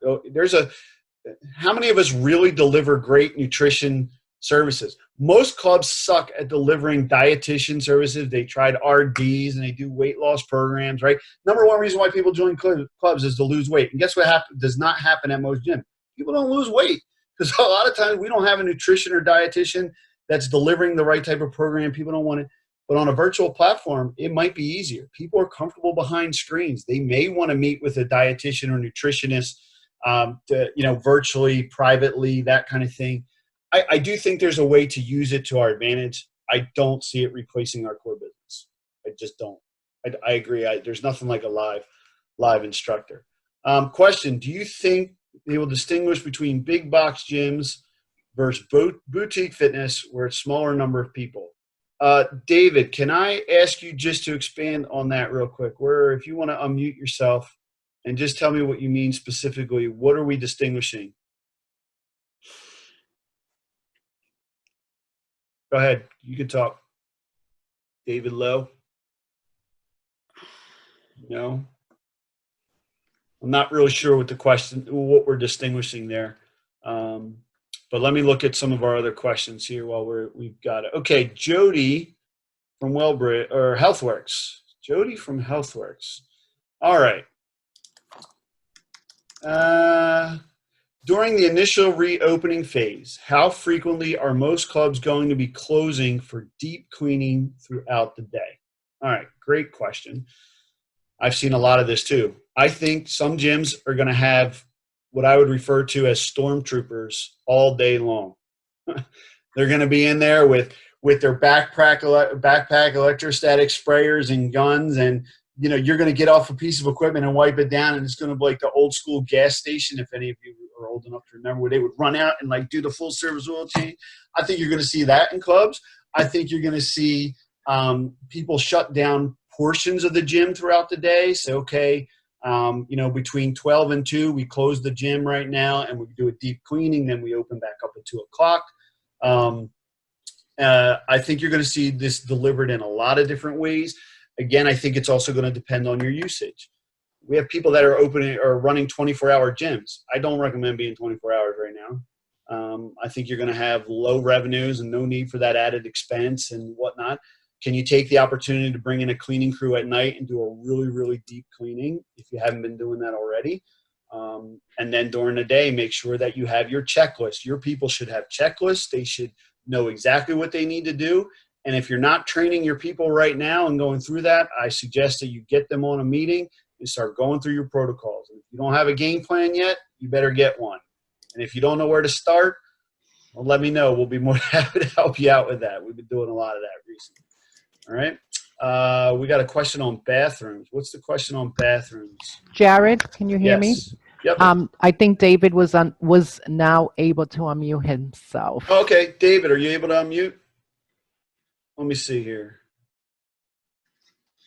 How many of us really deliver great nutrition services? Most clubs suck at delivering dietitian services. They tried RDs and they do weight loss programs, right? Number one reason why people join clubs is to lose weight. And guess what does not happen at most gyms? People don't lose weight, because a lot of times we don't have a nutrition or dietitian that's delivering the right type of program. People don't want it. But on a virtual platform, it might be easier. People are comfortable behind screens. They may want to meet with a dietitian or nutritionist, virtually, privately, that kind of thing. I do think there's a way to use it to our advantage. I don't see it replacing our core business. I just don't. I agree. There's nothing like a live instructor. Question: do you think they will distinguish between big box gyms versus boutique fitness, where it's smaller number of people? David, can I ask you just to expand on that real quick? Where, if you want to unmute yourself and just tell me what you mean specifically, what are we distinguishing? Go ahead. You can talk. David Lowe? No? I'm not really sure what the question, what we're distinguishing there. But let me look at some of our other questions here while we've got it. Okay, Jody from HealthWorks. Jody from HealthWorks. All right. During the initial reopening phase, how frequently are most clubs going to be closing for deep cleaning throughout the day? All right, great question. I've seen a lot of this too. I think some gyms are going to have what I would refer to as stormtroopers all day long. They're going to be in there with their backpack electrostatic sprayers and guns, and you're going to get off a piece of equipment and wipe it down, and it's going to be like the old school gas station. If any of you are old enough to remember, where they would run out and like do the full service oil change. I think you're going to see that in clubs. I think you're going to see people shut down portions of the gym throughout the day. So, okay, between 12 and 2, we close the gym right now and we do a deep cleaning. Then we open back up at 2 o'clock. I think you're going to see this delivered in a lot of different ways. Again, I think it's also going to depend on your usage. We have people that are opening or running 24-hour gyms. I don't recommend being 24 hours right now. I think you're going to have low revenues and no need for that added expense and whatnot. Can you take the opportunity to bring in a cleaning crew at night and do a really, really deep cleaning if you haven't been doing that already? And then during the day, make sure that you have your checklist. Your people should have checklists. They should know exactly what they need to do. And if you're not training your people right now and going through that, I suggest that you get them on a meeting and start going through your protocols. If you don't have a game plan yet, you better get one. And if you don't know where to start, well, let me know. We'll be more happy to help you out with that. We've been doing a lot of that recently. All right. We got a question on bathrooms. What's the question on bathrooms? Jarrod, can you hear me? Yep. I think David was now able to unmute himself. Okay, David, are you able to unmute? Let me see here.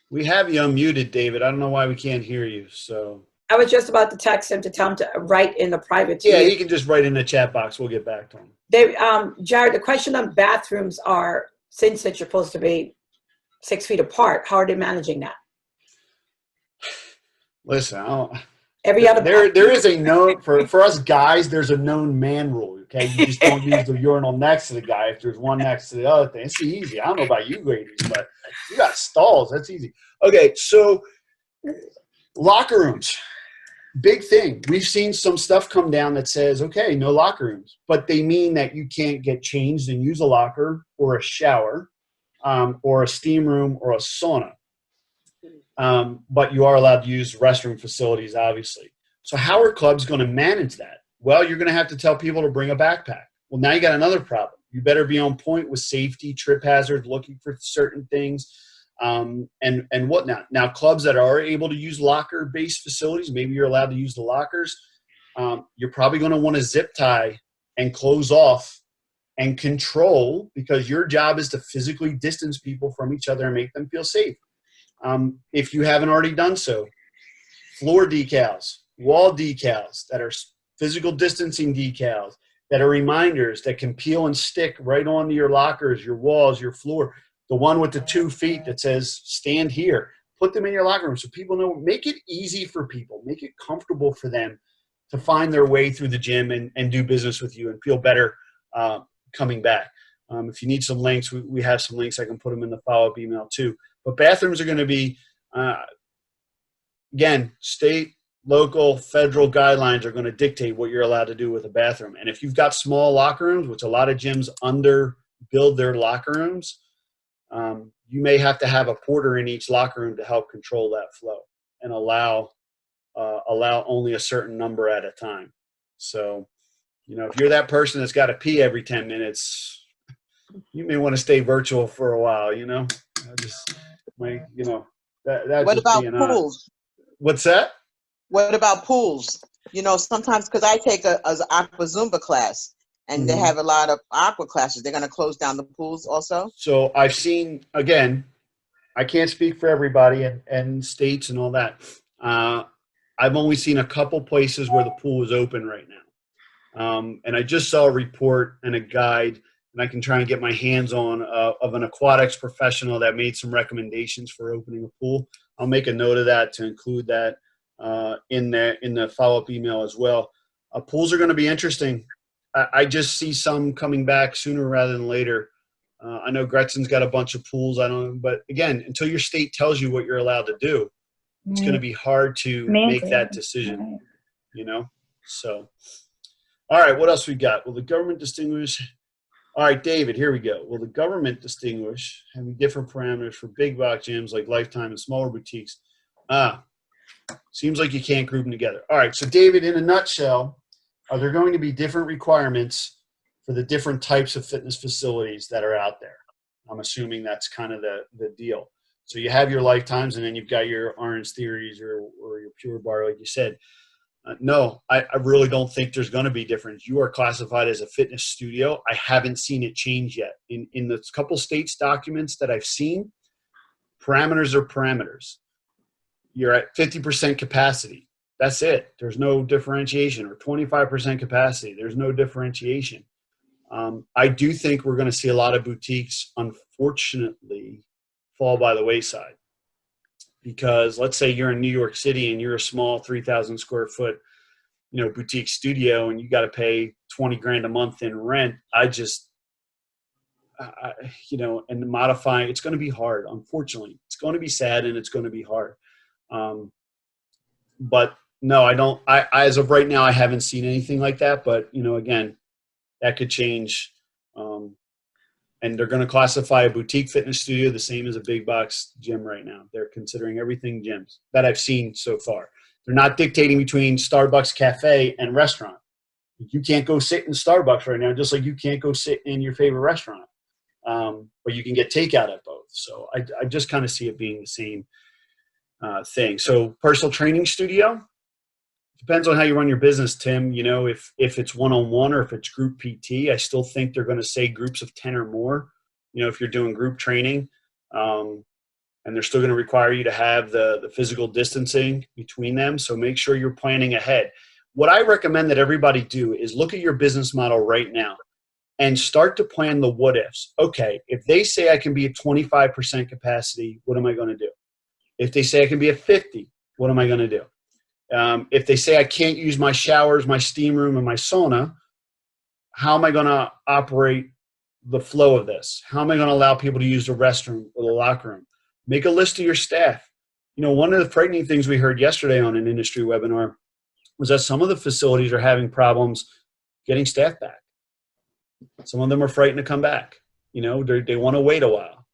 We have you unmuted, David. I don't know why we can't hear you. So I was just about to text him to tell him to write in the private. Yeah, he can just write in the chat box. We'll get back to him. Jarrod, the question on bathrooms are, since that you're supposed to be 6 feet apart, how are they managing that? Listen, Every other there is a known for us guys. There's a known man rule. Okay, you just don't use the urinal next to the guy if there's one next to the other thing. It's easy. I don't know about you ladies, but you got stalls. That's easy. Okay, so locker rooms, big thing. We've seen some stuff come down that says, okay, no locker rooms, but they mean that you can't get changed and use a locker or a shower or a steam room or a sauna. But you are allowed to use restroom facilities, obviously. So how are clubs going to manage that? Well, you're going to have to tell people to bring a backpack. Well, now you got another problem. You better be on point with safety, trip hazards, looking for certain things, and whatnot. Now, clubs that are able to use locker-based facilities, maybe you're allowed to use the lockers. You're probably going to want to zip tie and close off and control, because your job is to physically distance people from each other and make them feel safe. If you haven't already done so, floor decals, wall decals that are physical distancing decals, that are reminders that can peel and stick right onto your lockers, your walls, your floor. The one with the 2 feet that says stand here, put them in your locker room so people know. Make it easy for people. Make it comfortable for them to find their way through the gym and do business with you and feel better coming back. If you need some links, we have some links. I can put them in the follow-up email too. But bathrooms are going to be, again, state, local, federal guidelines are going to dictate what you're allowed to do with a bathroom. And if you've got small locker rooms, which a lot of gyms underbuild their locker rooms, you may have to have a porter in each locker room to help control that flow and allow only a certain number at a time. So You know, if you're that person that's got to pee every 10 minutes, you may want to stay virtual for a while, you know. That's What just about being pools? What's that? What about pools? You know, sometimes because I take an aqua Zumba class, and they have a lot of aqua classes. They're going to close down the pools also. So I've seen, again, I can't speak for everybody and states and all that. I've only seen a couple places where the pool is open right now. And I just saw a report and a guide, and I can try and get my hands on of an aquatics professional that made some recommendations for opening a pool. I'll make a note of that to include that in the follow-up email as well. Pools are going to be interesting. I just see some coming back sooner rather than later. I know Gretzen's got a bunch of pools. But again, until your state tells you what you're allowed to do, it's going to be hard to make that decision, you know? So, all right, what else we got? Will the government distinguish? All right, David, here we go. Will the government distinguish having different parameters for big box gyms like Lifetime and smaller boutiques? Seems like you can't group them together. All right, so David, in a nutshell, are there going to be different requirements for the different types of fitness facilities that are out there? I'm assuming that's kind of the deal. So you have your Lifetimes, and then you've got your Orange Theories or your Pure Barre, like you said. No, I really don't think there's going to be difference. You are classified as a fitness studio. I haven't seen it change yet. In the couple states documents that I've seen, parameters are parameters. You're at 50% capacity. That's it. There's no differentiation. Or 25% capacity. There's no differentiation. I do think we're going to see a lot of boutiques, unfortunately, fall by the wayside. Because let's say you're in New York City and you're a small 3,000 square foot, you know, boutique studio, and you got to pay 20 grand a month in rent. You know, and modifying, it's going to be hard. Unfortunately, it's going to be sad and it's going to be hard. But no, I don't. I as of right now, I haven't seen anything like that. But you know, again, that could change. And they're going to classify a boutique fitness studio the same as a big box gym right now. They're considering everything gyms that I've seen so far. They're not dictating between Starbucks cafe and restaurant. You can't go sit in Starbucks right now, just like you can't go sit in your favorite restaurant. But you can get takeout at both. So I just kind of see it being the same thing. So personal training studio, depends on how you run your business, Tim. You know, if it's one-on-one or if it's group PT, I still think they're going to say groups of 10 or more. You know, if you're doing group training, and they're still going to require you to have the physical distancing between them. So make sure you're planning ahead. What I recommend that everybody do is look at your business model right now and start to plan the what ifs. Okay, if they say I can be at 25% capacity, what am I going to do? If they say I can be at 50, what am I going to do? If they say I can't use my showers, my steam room, and my sauna, how am I going to operate the flow of this? How am I going to allow people to use the restroom or the locker room? Make a list of your staff. You know, one of the frightening things we heard yesterday on an industry webinar was that some of the facilities are having problems getting staff back. Some of them are frightened to come back. You know, they want to wait a while.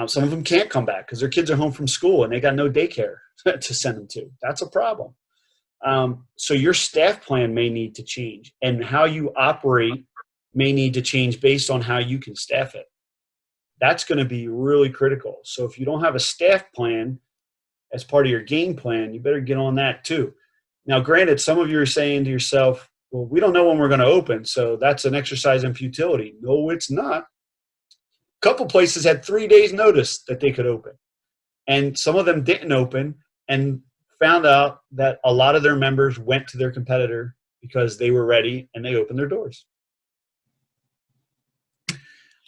Some of them can't come back because their kids are home from school and they got no daycare to send them to. That's a problem. So your staff plan may need to change, and how you operate may need to change based on how you can staff it. That's going to be really critical. So if you don't have a staff plan as part of your game plan, you better get on that too. Now, granted, some of you are saying to yourself, well, we don't know when we're going to open, so that's an exercise in futility. No, it's not. A couple places had 3 days notice that they could open, and some of them didn't open and found out that a lot of their members went to their competitor because they were ready and they opened their doors.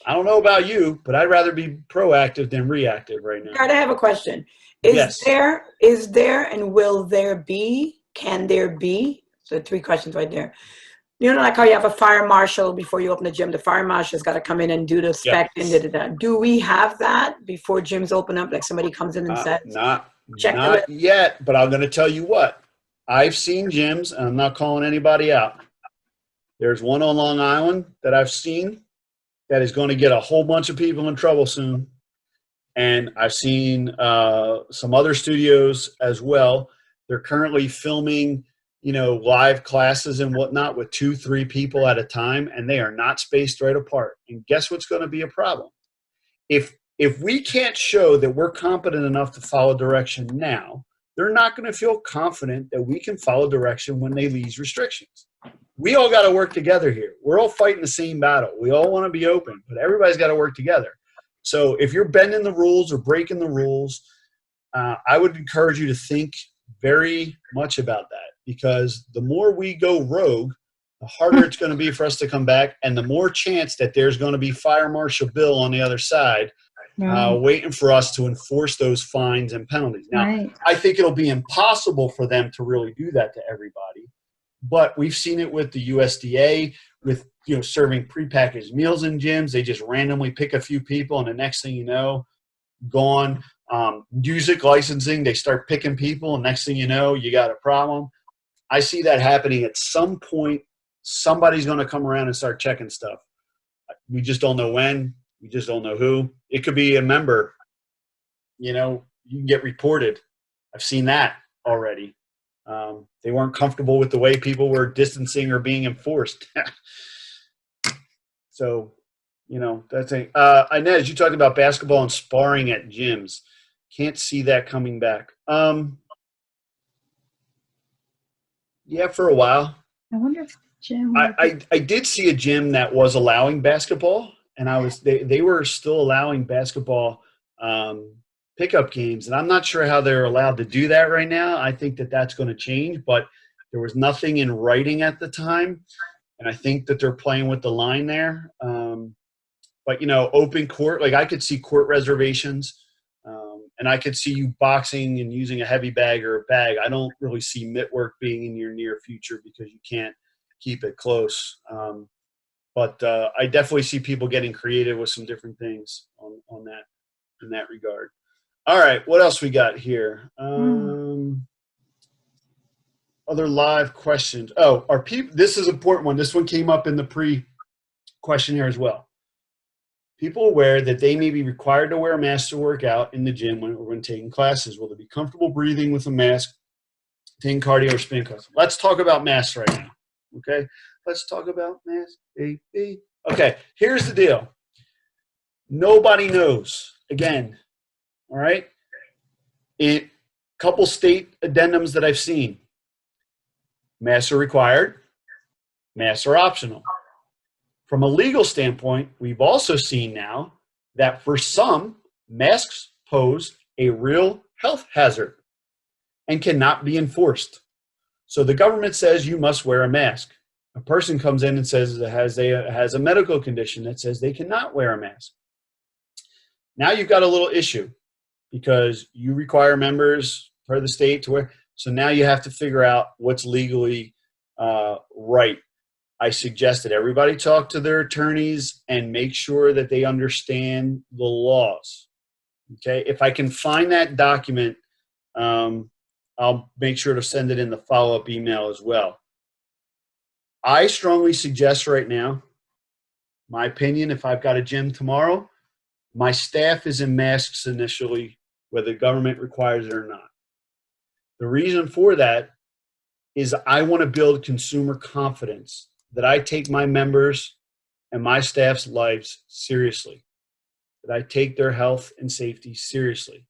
I don't know about you, but I'd rather be proactive than reactive right now. I have a question. Is there, and will there be, can there be? So 3 questions right there. You know, like how you have a fire marshal before you open the gym, the fire marshal's got to come in and do the spec and do we have that before gyms open up? Like somebody comes in and says, not yet, but I'm going to tell you what. I've seen gyms, and I'm not calling anybody out. There's one on Long Island that I've seen that is going to get a whole bunch of people in trouble soon. And I've seen some other studios as well. They're currently filming live classes and whatnot with 2-3 people at a time, and they are not spaced right apart. And guess what's going to be a problem? If we can't show that we're competent enough to follow direction now, they're not going to feel confident that we can follow direction when they ease restrictions. We all got to work together here. We're all fighting the same battle. We all want to be open, but everybody's got to work together. So if you're bending the rules or breaking the rules, I would encourage you to think very much about that, because the more we go rogue, the harder it's going to be for us to come back, and the more chance that there's going to be Fire Marshal Bill on the other side waiting for us to enforce those fines and penalties. Now, I think it'll be impossible for them to really do that to everybody, but we've seen it with the USDA, with serving prepackaged meals in gyms. They just randomly pick a few people, and the next thing you know, gone. Music licensing, they start picking people, and next thing you know, you got a problem. I see that happening at some point. Somebody's going to come around and start checking stuff. We just don't know when. We just don't know who. It could be a member. You can get reported. I've seen that already. They weren't comfortable with the way people were distancing or being enforced. So, that's a Inez, you talked about basketball and sparring at gyms. Can't see that coming back. Yeah, for a while. I wonder if gym. I did see a gym that was allowing basketball, and they were still allowing basketball pickup games, and I'm not sure how they're allowed to do that right now. I think that's going to change, but there was nothing in writing at the time, and I think that they're playing with the line there. But open court, like I could see court reservations. And I could see you boxing and using a heavy bag or a bag. I don't really see mitt work being in your near future because you can't keep it close. But I definitely see people getting creative with some different things on that in that regard. All right, what else we got here? Other live questions. Oh, are people? This is an important one. This one came up in the pre-questionnaire as well. People aware that they may be required to wear a mask to work out in the gym when taking classes. Will they be comfortable breathing with a mask, taking cardio or spin class? Let's talk about masks right now, okay? Let's talk about masks, baby. Okay, here's the deal. Nobody knows. Again, all right? Couple state addendums that I've seen. Masks are required. Masks are optional. From a legal standpoint, we've also seen now that for some, masks pose a real health hazard and cannot be enforced. So the government says you must wear a mask. A person comes in and says that has a medical condition that says they cannot wear a mask. Now you've got a little issue because you require members per the state to wear. So now you have to figure out what's legally right. I suggest that everybody talk to their attorneys and make sure that they understand the laws. Okay, if I can find that document, I'll make sure to send it in the follow-up email as well. I strongly suggest right now, my opinion, if I've got a gym tomorrow, my staff is in masks initially, whether the government requires it or not. The reason for that is I want to build consumer confidence that I take my members and my staff's lives seriously, that I take their health and safety seriously.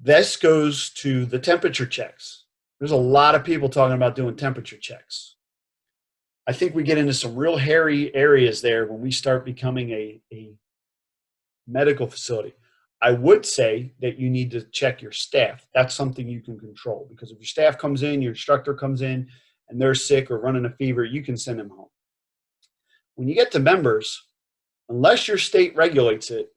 This goes to the temperature checks. There's a lot of people talking about doing temperature checks. I think we get into some real hairy areas there when we start becoming a medical facility. I would say that you need to check your staff. That's something you can control, because if your staff comes in, your instructor comes in, and they're sick or running a fever, you can send them home. When you get to members, unless your state regulates it,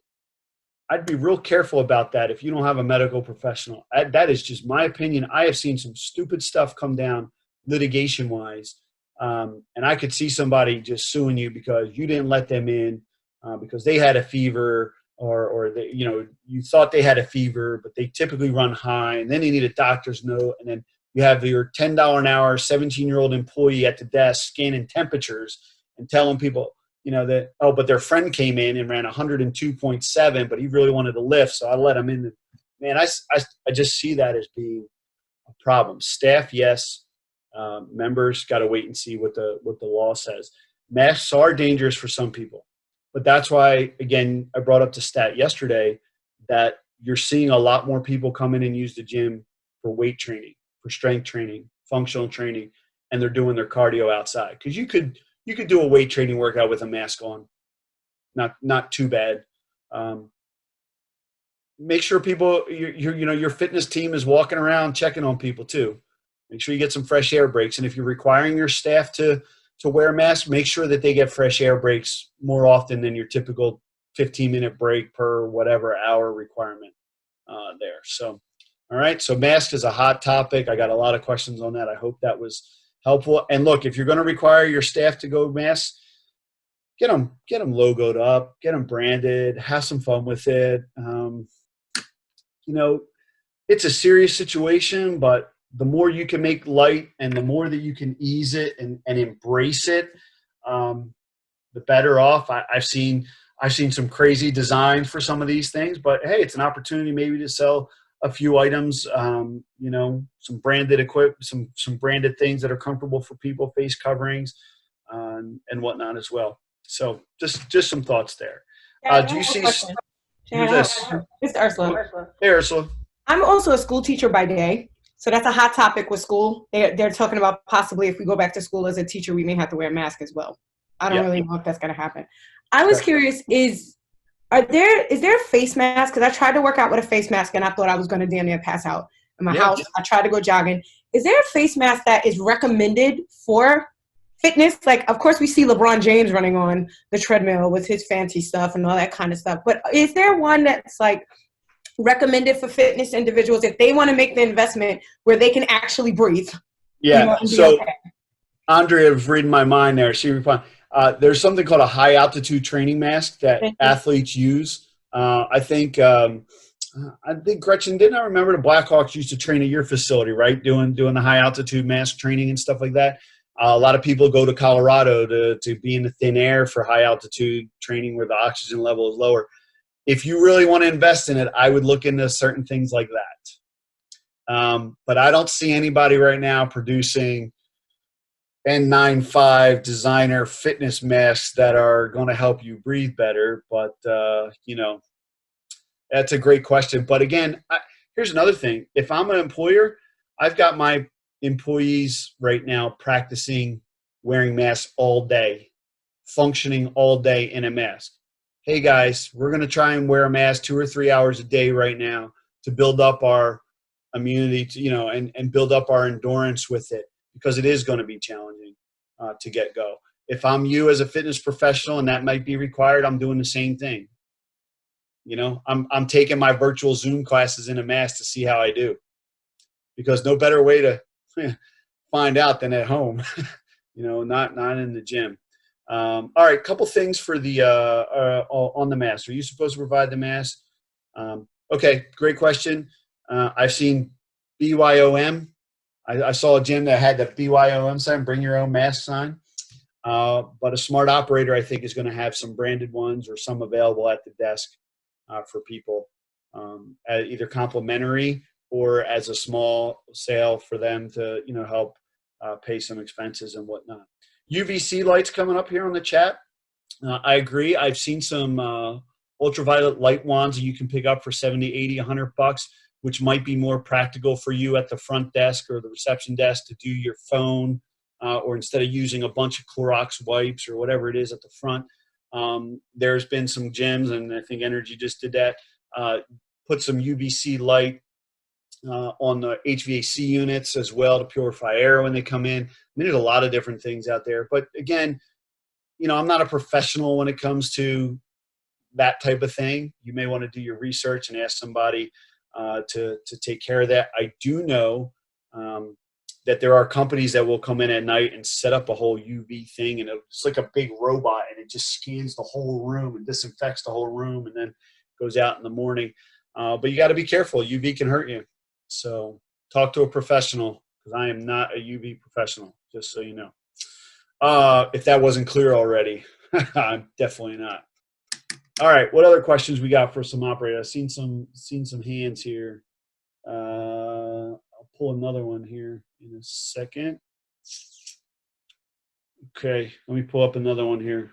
I'd be real careful about that if you don't have a medical professional. That is just my opinion. I have seen some stupid stuff come down litigation-wise, and I could see somebody just suing you because you didn't let them in because they had a fever, or they, you thought they had a fever, but they typically run high, and then they need a doctor's note, and then you have your $10 an hour 17-year-old employee at the desk scanning temperatures and telling people, that, oh, but their friend came in and ran 102.7, but he really wanted to lift, so I let him in. Man, I just see that as being a problem. Staff, yes. Members got to wait and see what the law says. Masks are dangerous for some people, but that's why, again, I brought up the stat yesterday that you're seeing a lot more people come in and use the gym for weight training, for strength training, functional training, and they're doing their cardio outside. Because you could do a weight training workout with a mask on, not too bad. Make sure people, your fitness team is walking around checking on people too. Make sure you get some fresh air breaks. And if you're requiring your staff to wear masks, make sure that they get fresh air breaks more often than your typical 15-minute break per whatever hour requirement there. So, all right. So mask is a hot topic. I got a lot of questions on that. I hope that was helpful. And look, if you're going to require your staff to go masks, get them logoed up, get them branded, have some fun with it. It's a serious situation, but the more you can make light and the more that you can ease it and embrace it, the better off. I've seen some crazy designs for some of these things, but hey, it's an opportunity maybe to sell a few items, some branded some branded things that are comfortable for people, face coverings, and whatnot as well. So just some thoughts there. Do you see? Who's this? It's Ursula. Hey, Ursula. I'm also a school teacher by day, so that's a hot topic with school. They're talking about possibly if we go back to school as a teacher, we may have to wear a mask as well. I don't really know if that's going to happen. I was curious, is there a face mask? Because I tried to work out with a face mask and I thought I was going to damn near pass out in my house. I tried to go jogging. Is there a face mask that is recommended for fitness? Like, of course, we see LeBron James running on the treadmill with his fancy stuff and all that kind of stuff. But is there one that's like recommended for fitness individuals if they want to make the investment where they can actually breathe? Yeah. So Andrea was reading my mind there. She replied, there's something called a high altitude training mask that athletes use. I think Gretchen, didn't I remember the Blackhawks used to train at your facility, right? Doing the high altitude mask training and stuff like that. A lot of people go to Colorado to be in the thin air for high altitude training where the oxygen level is lower. If you really want to invest in it, I would look into certain things like that. But I don't see anybody right now producing N95 designer fitness masks that are going to help you breathe better. But, that's a great question. But again, here's another thing. If I'm an employer, I've got my employees right now practicing wearing masks all day, functioning all day in a mask. Hey guys, we're going to try and wear a mask 2 or 3 hours a day right now to build up our immunity, and build up our endurance with it, because it is going to be challenging to get go. If I'm you as a fitness professional and that might be required, I'm doing the same thing. I'm taking my virtual Zoom classes in a mask to see how I do, because no better way to find out than at home, not in the gym. All right, couple things for the on the mask. Are you supposed to provide the mask? Okay, great question. I've seen BYOM. I saw a gym that had the BYOM sign, bring your own mask sign. But a smart operator, I think, is going to have some branded ones or some available at the desk for people, either complimentary or as a small sale for them to, help pay some expenses and whatnot. UVC lights coming up here on the chat. I agree. I've seen some ultraviolet light wands that you can pick up for 70, 80, $100, which might be more practical for you at the front desk or the reception desk to do your phone, or instead of using a bunch of Clorox wipes or whatever it is at the front. There's been some gyms, and I think Energy just did that, put some UVC light on the HVAC units as well to purify air when they come in. I mean, there's a lot of different things out there. But again, I'm not a professional when it comes to that type of thing. You may want to do your research and ask somebody to take care of that. I do know that there are companies that will come in at night and set up a whole UV thing, and it's like a big robot, and it just scans the whole room and disinfects the whole room and then goes out in the morning. But you got to be careful. UV can hurt you. So talk to a professional, because I am not a UV professional, just so you know. If that wasn't clear already, I'm definitely not. All right, what other questions we got for some operators? I've seen some hands here. I'll pull another one here in a second. Okay, let me pull up another one here.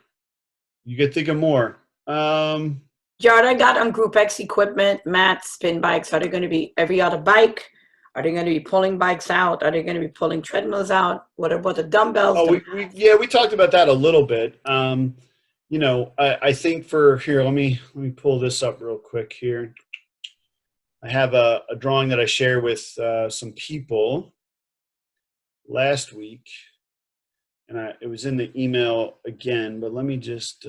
You get thinking more. Jarrod, I got on Group X equipment, mats, spin bikes. Are they going to be every other bike? Are they going to be pulling bikes out? Are they going to be pulling treadmills out? What about the dumbbells? Oh, we talked about that a little bit. You know, I think for here, let me pull this up real quick here. I have a drawing that I shared with some people last week, and it was in the email again, but let me just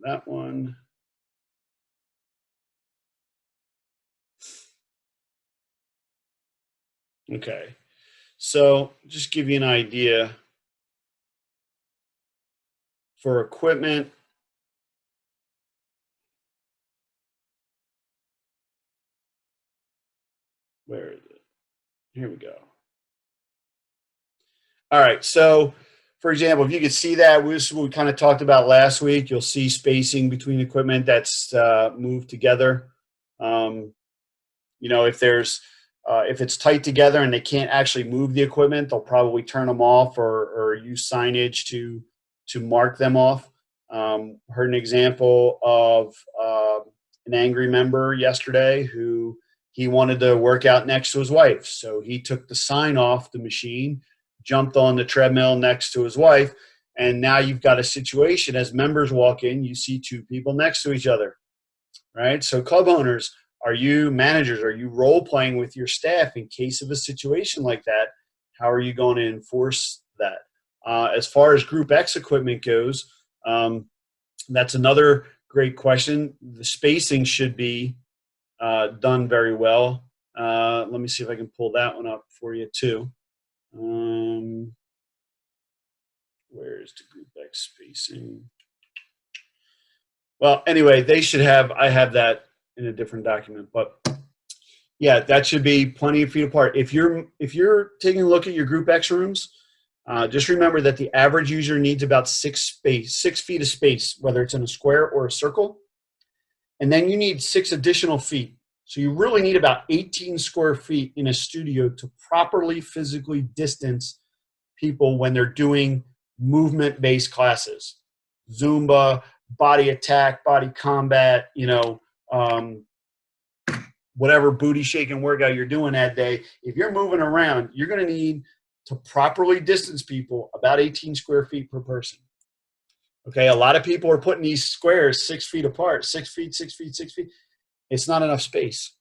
that one. Okay, so just give you an idea for equipment. Where is it? Here we go. All right, so for example, if you could see that, we kind of talked about last week, you'll see spacing between equipment that's moved together. You know, if it's tight together and they can't actually move the equipment, they'll probably turn them off or use signage to mark them off. Heard an example of an angry member yesterday who he wanted to work out next to his wife. So he took the sign off the machine, jumped on the treadmill next to his wife, and now you've got a situation as members walk in, you see two people next to each other, right? So club owners, are you managers, are you role-playing with your staff in case of a situation like that? How are you going to enforce that? As far as Group X equipment goes, that's another great question. The spacing should be done very well. Let me see if I can pull that one up for you too. Where's the Group X spacing? Well, anyway, they should have, I have that in a different document, but yeah, that should be plenty of feet apart. If you're taking a look at your Group X rooms, just remember that the average user needs about 6 feet of space, whether it's in a square or a circle. And then you need 6 additional feet. So you really need about 18 square feet in a studio to properly physically distance people when they're doing movement-based classes. Zumba, body attack, body combat, you know, whatever booty shaking workout you're doing that day. If you're moving around, you're going to need to properly distance people about 18 square feet per person. Okay, a lot of people are putting these squares 6 feet apart, 6 feet, 6 feet, 6 feet. It's not enough space.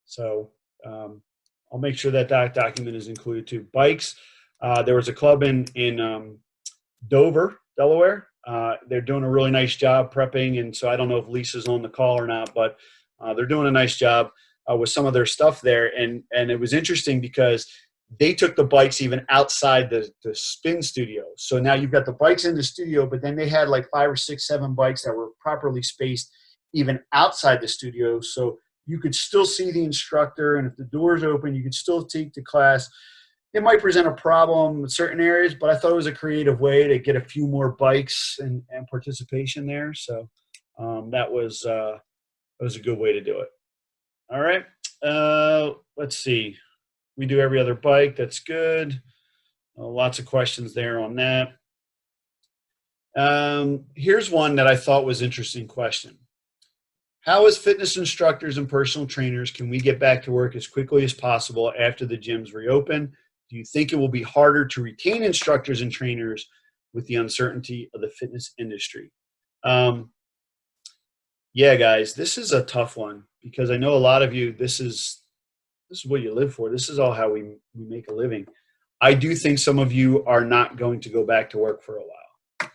So I'll make sure that that document is included too. Bikes, there was a club in Dover, Delaware. They're doing a really nice job prepping, and so I don't know if Lisa's on the call or not, but they're doing a nice job with some of their stuff there. And it was interesting because they took the bikes even outside the spin studio. So now you've got the bikes in the studio, but then they had like 5 or 6, 7 bikes that were properly spaced even outside the studio. So you could still see the instructor, and if the door's open, you could still take the class. It might present a problem in certain areas, but I thought it was a creative way to get a few more bikes and participation there. So that was a good way to do it. All right. Let's see. We do every other bike. That's good. Lots of questions there on that. Here's one that I thought was an interesting question. How as fitness instructors and personal trainers can we get back to work as quickly as possible after the gyms reopen? Do you think it will be harder to retain instructors and trainers with the uncertainty of the fitness industry? Yeah, guys, this is a tough one because I know a lot of you, this is what you live for. This is all how we make a living. I do think some of you are not going to go back to work for a while.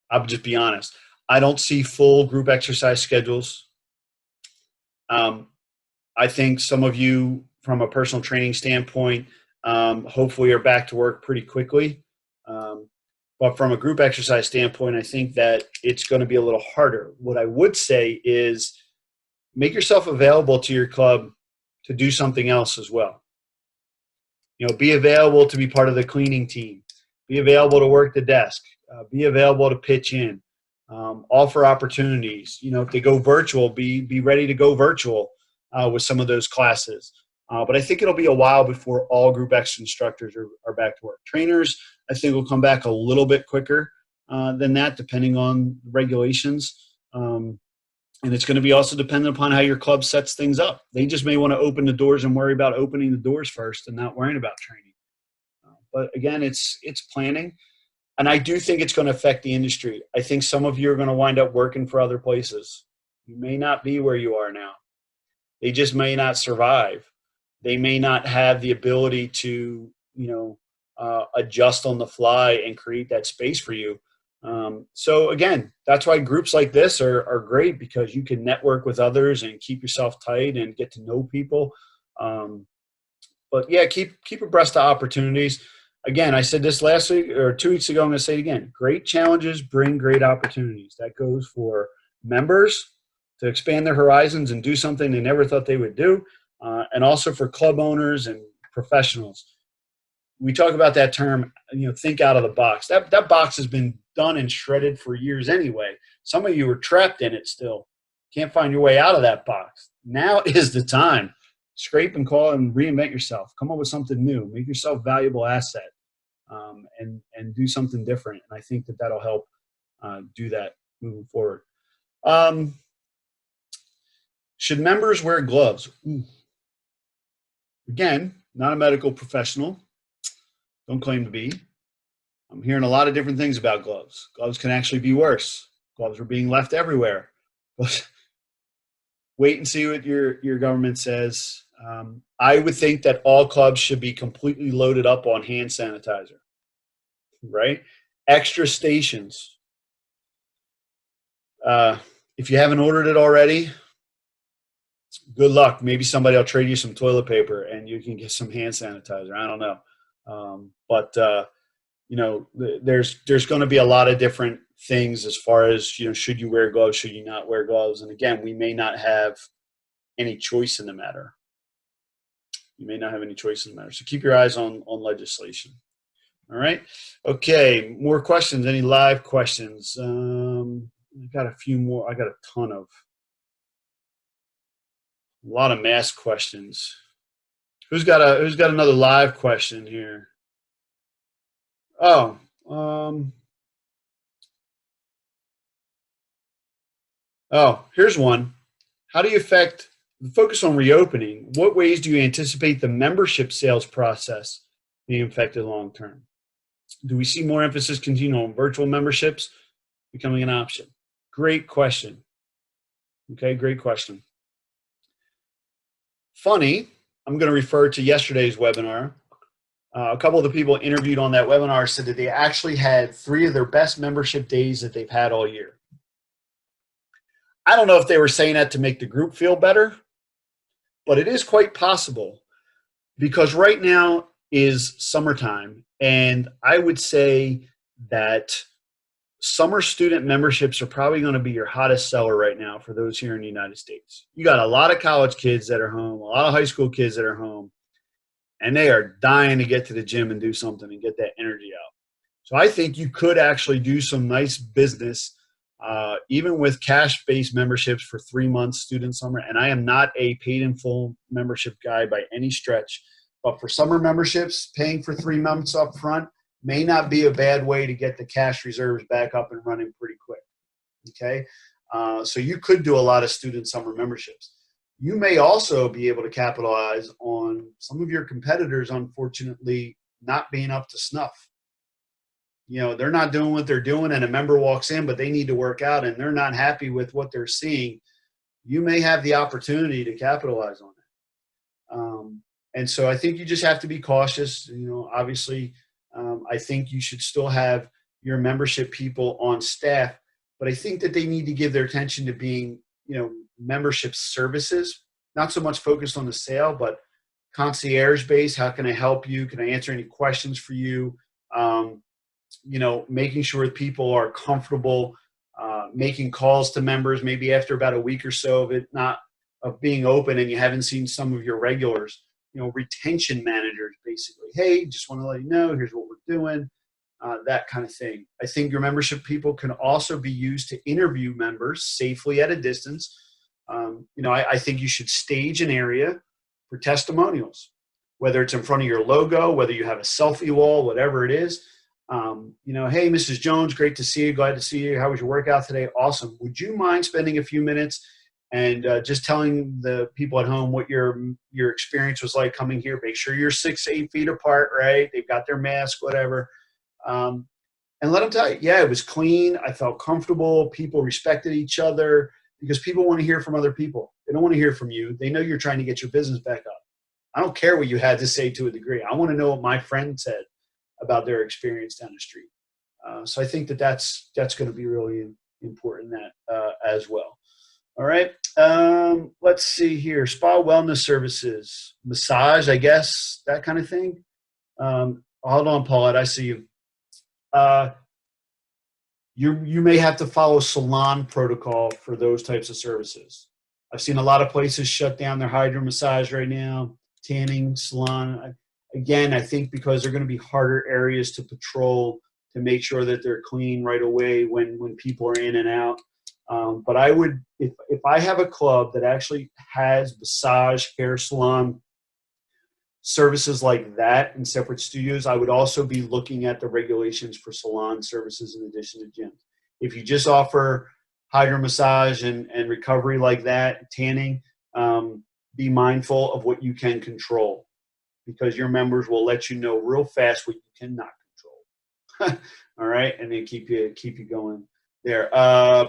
I'll just be honest. I don't see full group exercise schedules. I think some of you, from a personal training standpoint, hopefully are back to work pretty quickly. But from a group exercise standpoint, I think that it's going to be a little harder. What I would say is make yourself available to your club to do something else as well. You know, be available to be part of the cleaning team. Be available to work the desk. Be available to pitch in. Offer opportunities. You know, if they go virtual, be ready to go virtual with some of those classes. But I think it'll be a while before all Group X instructors are back to work. Trainers, I think, will come back a little bit quicker than that, depending on regulations. And it's going to be also dependent upon how your club sets things up. They just may want to open the doors and worry about opening the doors first and not worrying about training. But again, it's planning. And I do think it's going to affect the industry. I think some of you are going to wind up working for other places. You may not be where you are now. They just may not survive. They may not have the ability to, adjust on the fly and create that space for you. So again, that's why groups like this are great, because you can network with others and keep yourself tight and get to know people. But yeah, keep abreast of opportunities. Again, I said this last week or 2 weeks ago. I'm going to say it again. Great challenges bring great opportunities. That goes for members to expand their horizons and do something they never thought they would do. And also for club owners and professionals. We talk about that term, think out of the box. That box has been done and shredded for years anyway. Some of you are trapped in it still. Can't find your way out of that box. Now is the time. Scrape and claw and reinvent yourself. Come up with something new. Make yourself a valuable asset, and do something different. And I think that'll help do that moving forward. Should members wear gloves? Ooh. Again, not a medical professional. Don't claim to be. I'm hearing a lot of different things about gloves. Gloves can actually be worse. Gloves are being left everywhere. Wait and see what your government says. I would think that all clubs should be completely loaded up on hand sanitizer, right? Extra stations. If you haven't ordered it already, good luck. Maybe somebody will trade you some toilet paper and you can get some hand sanitizer. I don't know. There's going to be a lot of different things as far as, should you wear gloves, should you not wear gloves? And again, we may not have any choice in the matter. You may not have any choice in the matter. So keep your eyes on legislation. All right. Okay. More questions. Any live questions? I got a few more. I got a ton of. A lot of mask questions. Who's got another live question here? Oh, here's one. How do you focus on reopening? What ways do you anticipate the membership sales process being affected long term? Do we see more emphasis continue on virtual memberships becoming an option? Great question. Okay, great question. Funny, I'm going to refer to yesterday's webinar. A couple of the people interviewed on that webinar said that they actually had 3 of their best membership days that they've had all year. I don't know if they were saying that to make the group feel better, but it is quite possible, because right now is summertime, and I would say that summer student memberships are probably going to be your hottest seller right now for those here in the United States. You got a lot of college kids that are home, a lot of high school kids that are home, and they are dying to get to the gym and do something and get that energy out. So I think you could actually do some nice business, even with cash-based memberships for 3 months student summer. And I am not a paid in full membership guy by any stretch, but for summer memberships, paying for 3 months up front may not be a bad way to get the cash reserves back up and running pretty quick. Okay, so you could do a lot of student summer memberships. You may also be able to capitalize on some of your competitors, unfortunately, not being up to snuff. They're not doing what they're doing, and a member walks in, but they need to work out, and they're not happy with what they're seeing. You may have the opportunity to capitalize on it. And so I think you just have to be cautious. Obviously, I think you should still have your membership people on staff, but I think that they need to give their attention to being, membership services, not so much focused on the sale, but concierge based. How can I help you? Can I answer any questions for you? Making sure people are comfortable making calls to members, maybe after about a week or so of being open and you haven't seen some of your regulars, retention managers, basically. Hey, just want to let you know, here's what we're doing. that kind of thing. I think your membership people can also be used to interview members safely at a distance. I think you should stage an area for testimonials, whether it's in front of your logo, whether you have a selfie wall, whatever it is. Hey, Mrs. Jones, great to see you. Glad to see you. How was your workout today? Awesome. Would you mind spending a few minutes and just telling the people at home what your experience was like coming here? Make sure you're 6 to 8 feet apart, right? They've got their mask, whatever. And let them tell you, yeah, it was clean. I felt comfortable. People respected each other, because people want to hear from other people. They don't want to hear from you. They know you're trying to get your business back up. I don't care what you had to say to a degree. I want to know what my friend said about their experience down the street. So I think that's going to be really important as well. All right. Let's see here. Spa wellness services, massage, I guess, that kind of thing. Hold on, Paulette. I see you. You may have to follow salon protocol for those types of services. I've seen a lot of places shut down their hydro massage right now, tanning, salon. Again, I think because they're going to be harder areas to patrol to make sure that they're clean right away when people are in and out. But I would, if I have a club that actually has massage, hair salon services like that in separate studios, I would also be looking at the regulations for salon services in addition to gyms. If you just offer hydro massage and recovery like that, tanning, be mindful of what you can control, because your members will let you know real fast what you cannot control. All right, and then keep you going there.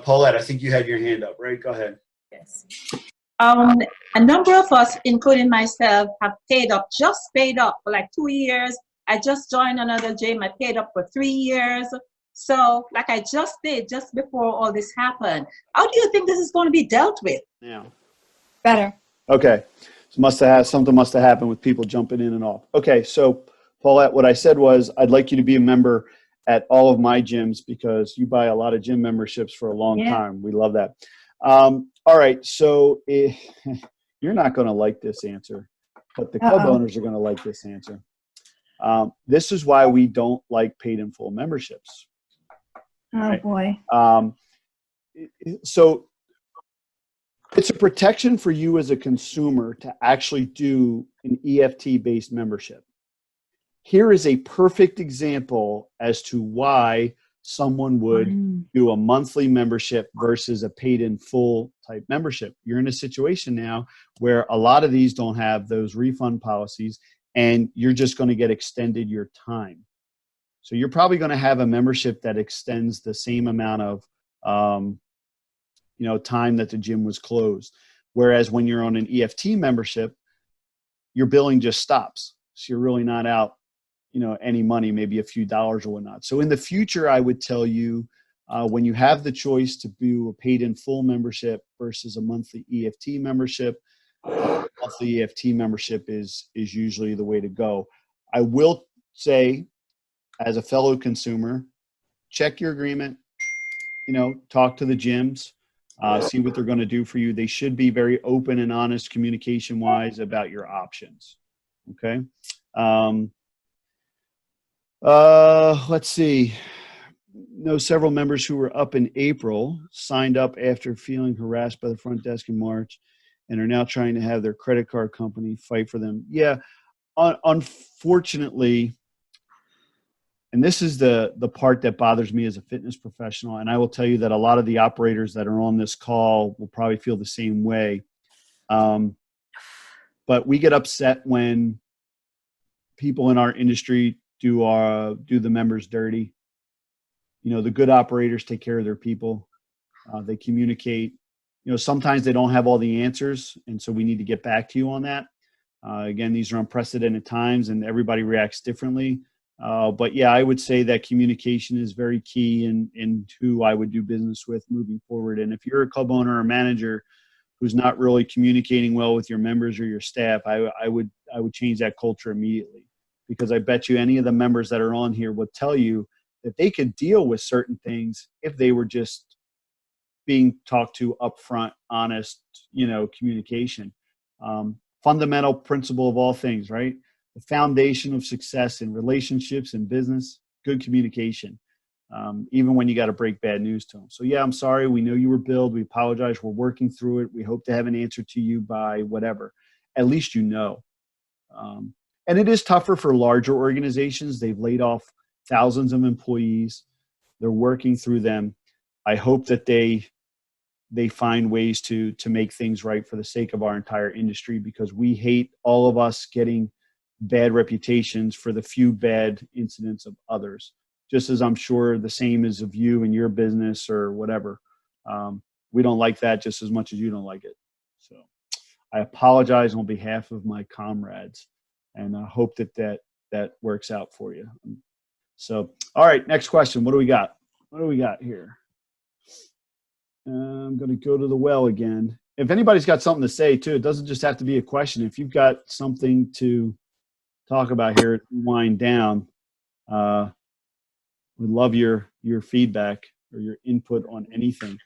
Paulette, I think you had your hand up, right? Go ahead. Yes. A number of us, including myself, have paid up for like 2 years. I just joined another gym. I paid up for 3 years. So like I just did just before all this happened. How do you think this is going to be dealt with? Yeah. Better. Okay. So something must have happened with people jumping in and off. Okay. So Paulette, what I said was, I'd like you to be a member at all of my gyms, because you buy a lot of gym memberships for a long time. We love that. All right. So you're not going to like this answer, but the club owners are going to like this answer. This is why we don't like paid in full memberships. Oh, boy. So it's a protection for you as a consumer to actually do an EFT-based membership. Here is a perfect example as to why someone would do a monthly membership versus a paid in full type membership. You're in a situation now where a lot of these don't have those refund policies, and you're just going to get extended your time. So you're probably going to have a membership that extends the same amount of time that the gym was closed. Whereas when you're on an EFT membership, your billing just stops. So you're really not out any money, maybe a few dollars or whatnot. So in the future, I would tell you, when you have the choice to do a paid in full membership versus a monthly EFT membership, monthly EFT membership is usually the way to go. I will say, as a fellow consumer, check your agreement, talk to the gyms, see what they're going to do for you. They should be very open and honest communication wise about your options. Okay. Let's see. Know several members who were up in April, signed up after feeling harassed by the front desk in March, and are now trying to have their credit card company fight for them. Yeah, unfortunately, and this is the part that bothers me as a fitness professional, and I will tell you that a lot of the operators that are on this call will probably feel the same way. But we get upset when people in our industry do the members dirty. The good operators take care of their people. They communicate. Sometimes they don't have all the answers, and so we need to get back to you on that. Again, these are unprecedented times, and everybody reacts differently. But yeah, I would say that communication is very key in who I would do business with moving forward. And if you're a club owner or manager who's not really communicating well with your members or your staff, I would change that culture immediately. Because I bet you any of the members that are on here will tell you that they could deal with certain things if they were just being talked to upfront, honest, communication. Fundamental principle of all things, right? The foundation of success in relationships and business, good communication, even when you got to break bad news to them. So yeah, I'm sorry. We know you were billed. We apologize. We're working through it. We hope to have an answer to you by whatever. At least you know. And it is tougher for larger organizations. They've laid off thousands of employees. They're working through them. I hope that they find ways to make things right for the sake of our entire industry, because we hate, all of us, getting bad reputations for the few bad incidents of others, just as I'm sure the same is of you and your business or whatever. We don't like that just as much as you don't like it. So I apologize on behalf of my comrades, and I hope that works out for you. So, all right, next question. What do we got? What do we got here? I'm going to go to the well again. If anybody's got something to say too, it doesn't just have to be a question. If you've got something to talk about here, wind down, we'd love your feedback or your input on anything.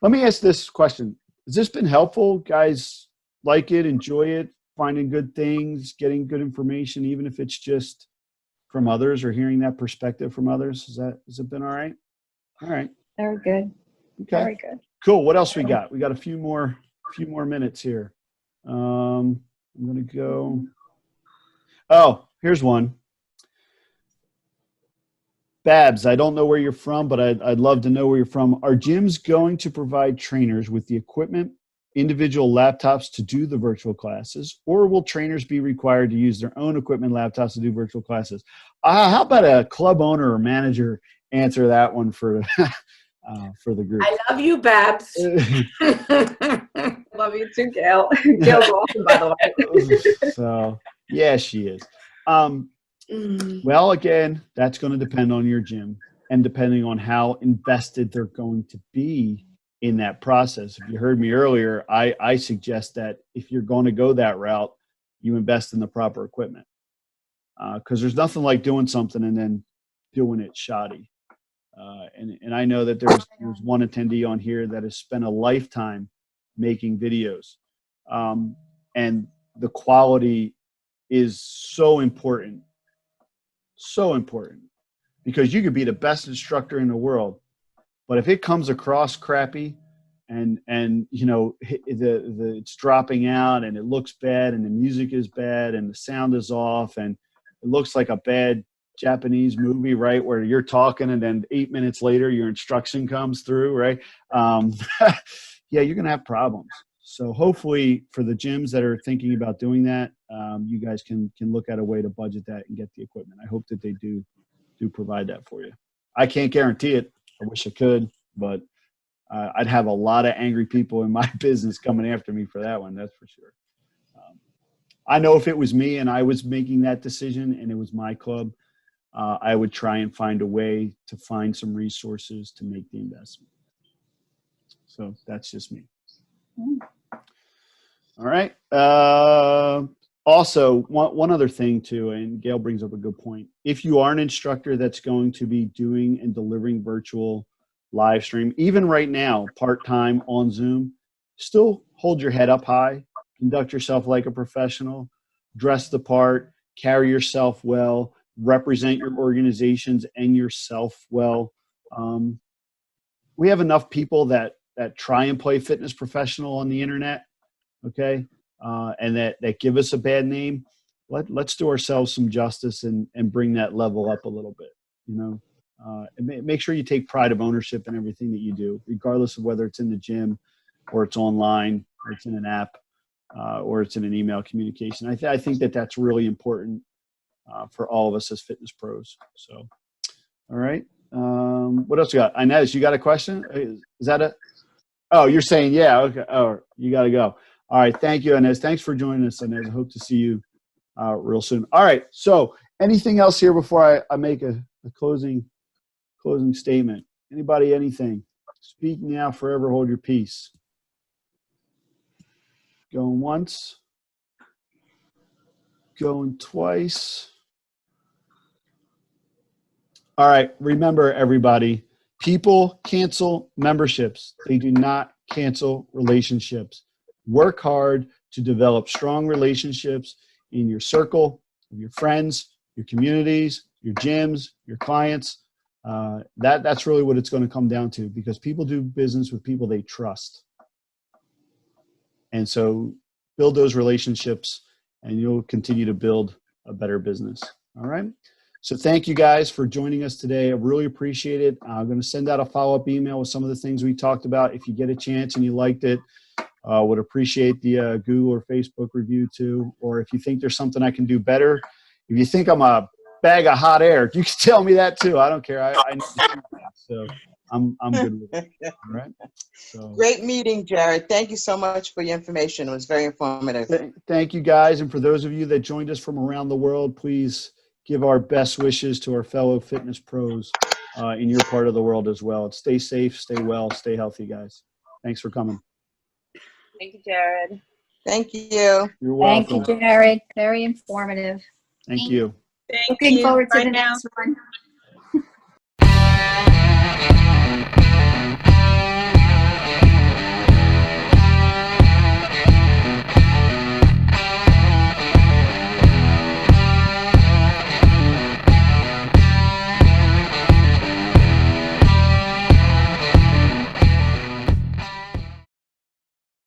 Let me ask this question. Has this been helpful? Guys like it, enjoy it, finding good things, getting good information, even if it's just from others or hearing that perspective from others? Has it been all right? All right. Very good. Okay. Very good. Cool. What else we got? We got a few more minutes here. I'm going to go. Oh, here's one. Babs, I don't know where you're from, but I'd love to know where you're from. Are gyms going to provide trainers with the equipment, individual laptops to do the virtual classes, or will trainers be required to use their own equipment, laptops to do virtual classes? How about a club owner or manager answer that one for the group? I love you, Babs. Love you too, Gail. Gail's awesome, by the way. So, yeah, she is. Well, again, that's going to depend on your gym and depending on how invested they're going to be in that process. If you heard me earlier, I suggest that if you're going to go that route, you invest in the proper equipment. Because there's nothing like doing something and then doing it shoddy. And I know that there's one attendee on here that has spent a lifetime making videos. And the quality is so important. So important, because you could be the best instructor in the world, but if it comes across crappy and you know it's dropping out and it looks bad and the music is bad and the sound is off and it looks like a bad Japanese movie, right, where you're talking and then 8 minutes later your instruction comes through, right? Yeah, you're gonna have problems. So hopefully for the gyms that are thinking about doing that, you guys can look at a way to budget that and get the equipment. I hope that they do provide that for you. I can't guarantee it. I wish I could, but I'd have a lot of angry people in my business coming after me for that one. That's for sure. I know if it was me and I was making that decision and it was my club, I would try and find a way to find some resources to make the investment. So that's just me. All right. Also, one other thing too, and Gail brings up a good point. If you are an instructor that's going to be doing and delivering virtual live stream, even right now, part-time on Zoom, still hold your head up high, conduct yourself like a professional, dress the part, carry yourself well, represent your organizations and yourself well. We have enough people that try and play fitness professional on the internet, okay, and that give us a bad name. Let's do ourselves some justice and bring that level up a little bit, you know. And make sure you take pride of ownership in everything that you do, regardless of whether it's in the gym or it's online or it's in an app or it's in an email communication. I think that's really important for all of us as fitness pros. So, all right. What else you got? Inez, you got a question? Is that it? Oh, you're saying, yeah. Okay. Oh, you got to go. All right. Thank you, Inez. Thanks for joining us, Inez. I hope to see you real soon. All right. So anything else here before I make a closing statement? Anybody, anything? Speak now, forever hold your peace. Going once. Going twice. All right. Remember, everybody, people cancel memberships. They do not cancel relationships. Work hard to develop strong relationships in your circle of your friends, your communities, your gyms, your clients. That's really what it's going to come down to, because people do business with people they trust. And so build those relationships and you'll continue to build a better business. All right. So thank you guys for joining us today. I really appreciate it. I'm going to send out a follow-up email with some of the things we talked about. If you get a chance and you liked it, would appreciate the Google or Facebook review too. Or if you think there's something I can do better, if you think I'm a bag of hot air, you can tell me that too. I don't care. I need to see that. So I'm good with it. All right. So Great meeting, Jarrod. Thank you so much for your information. It was very informative. Thank you guys. And for those of you that joined us from around the world, please give our best wishes to our fellow fitness pros in your part of the world as well. Stay safe, stay well, stay healthy, guys. Thanks for coming. Thank you, Jarrod. Thank you. You're welcome. Thank you, Jarrod. Very informative. Thank you. Looking forward to the next one.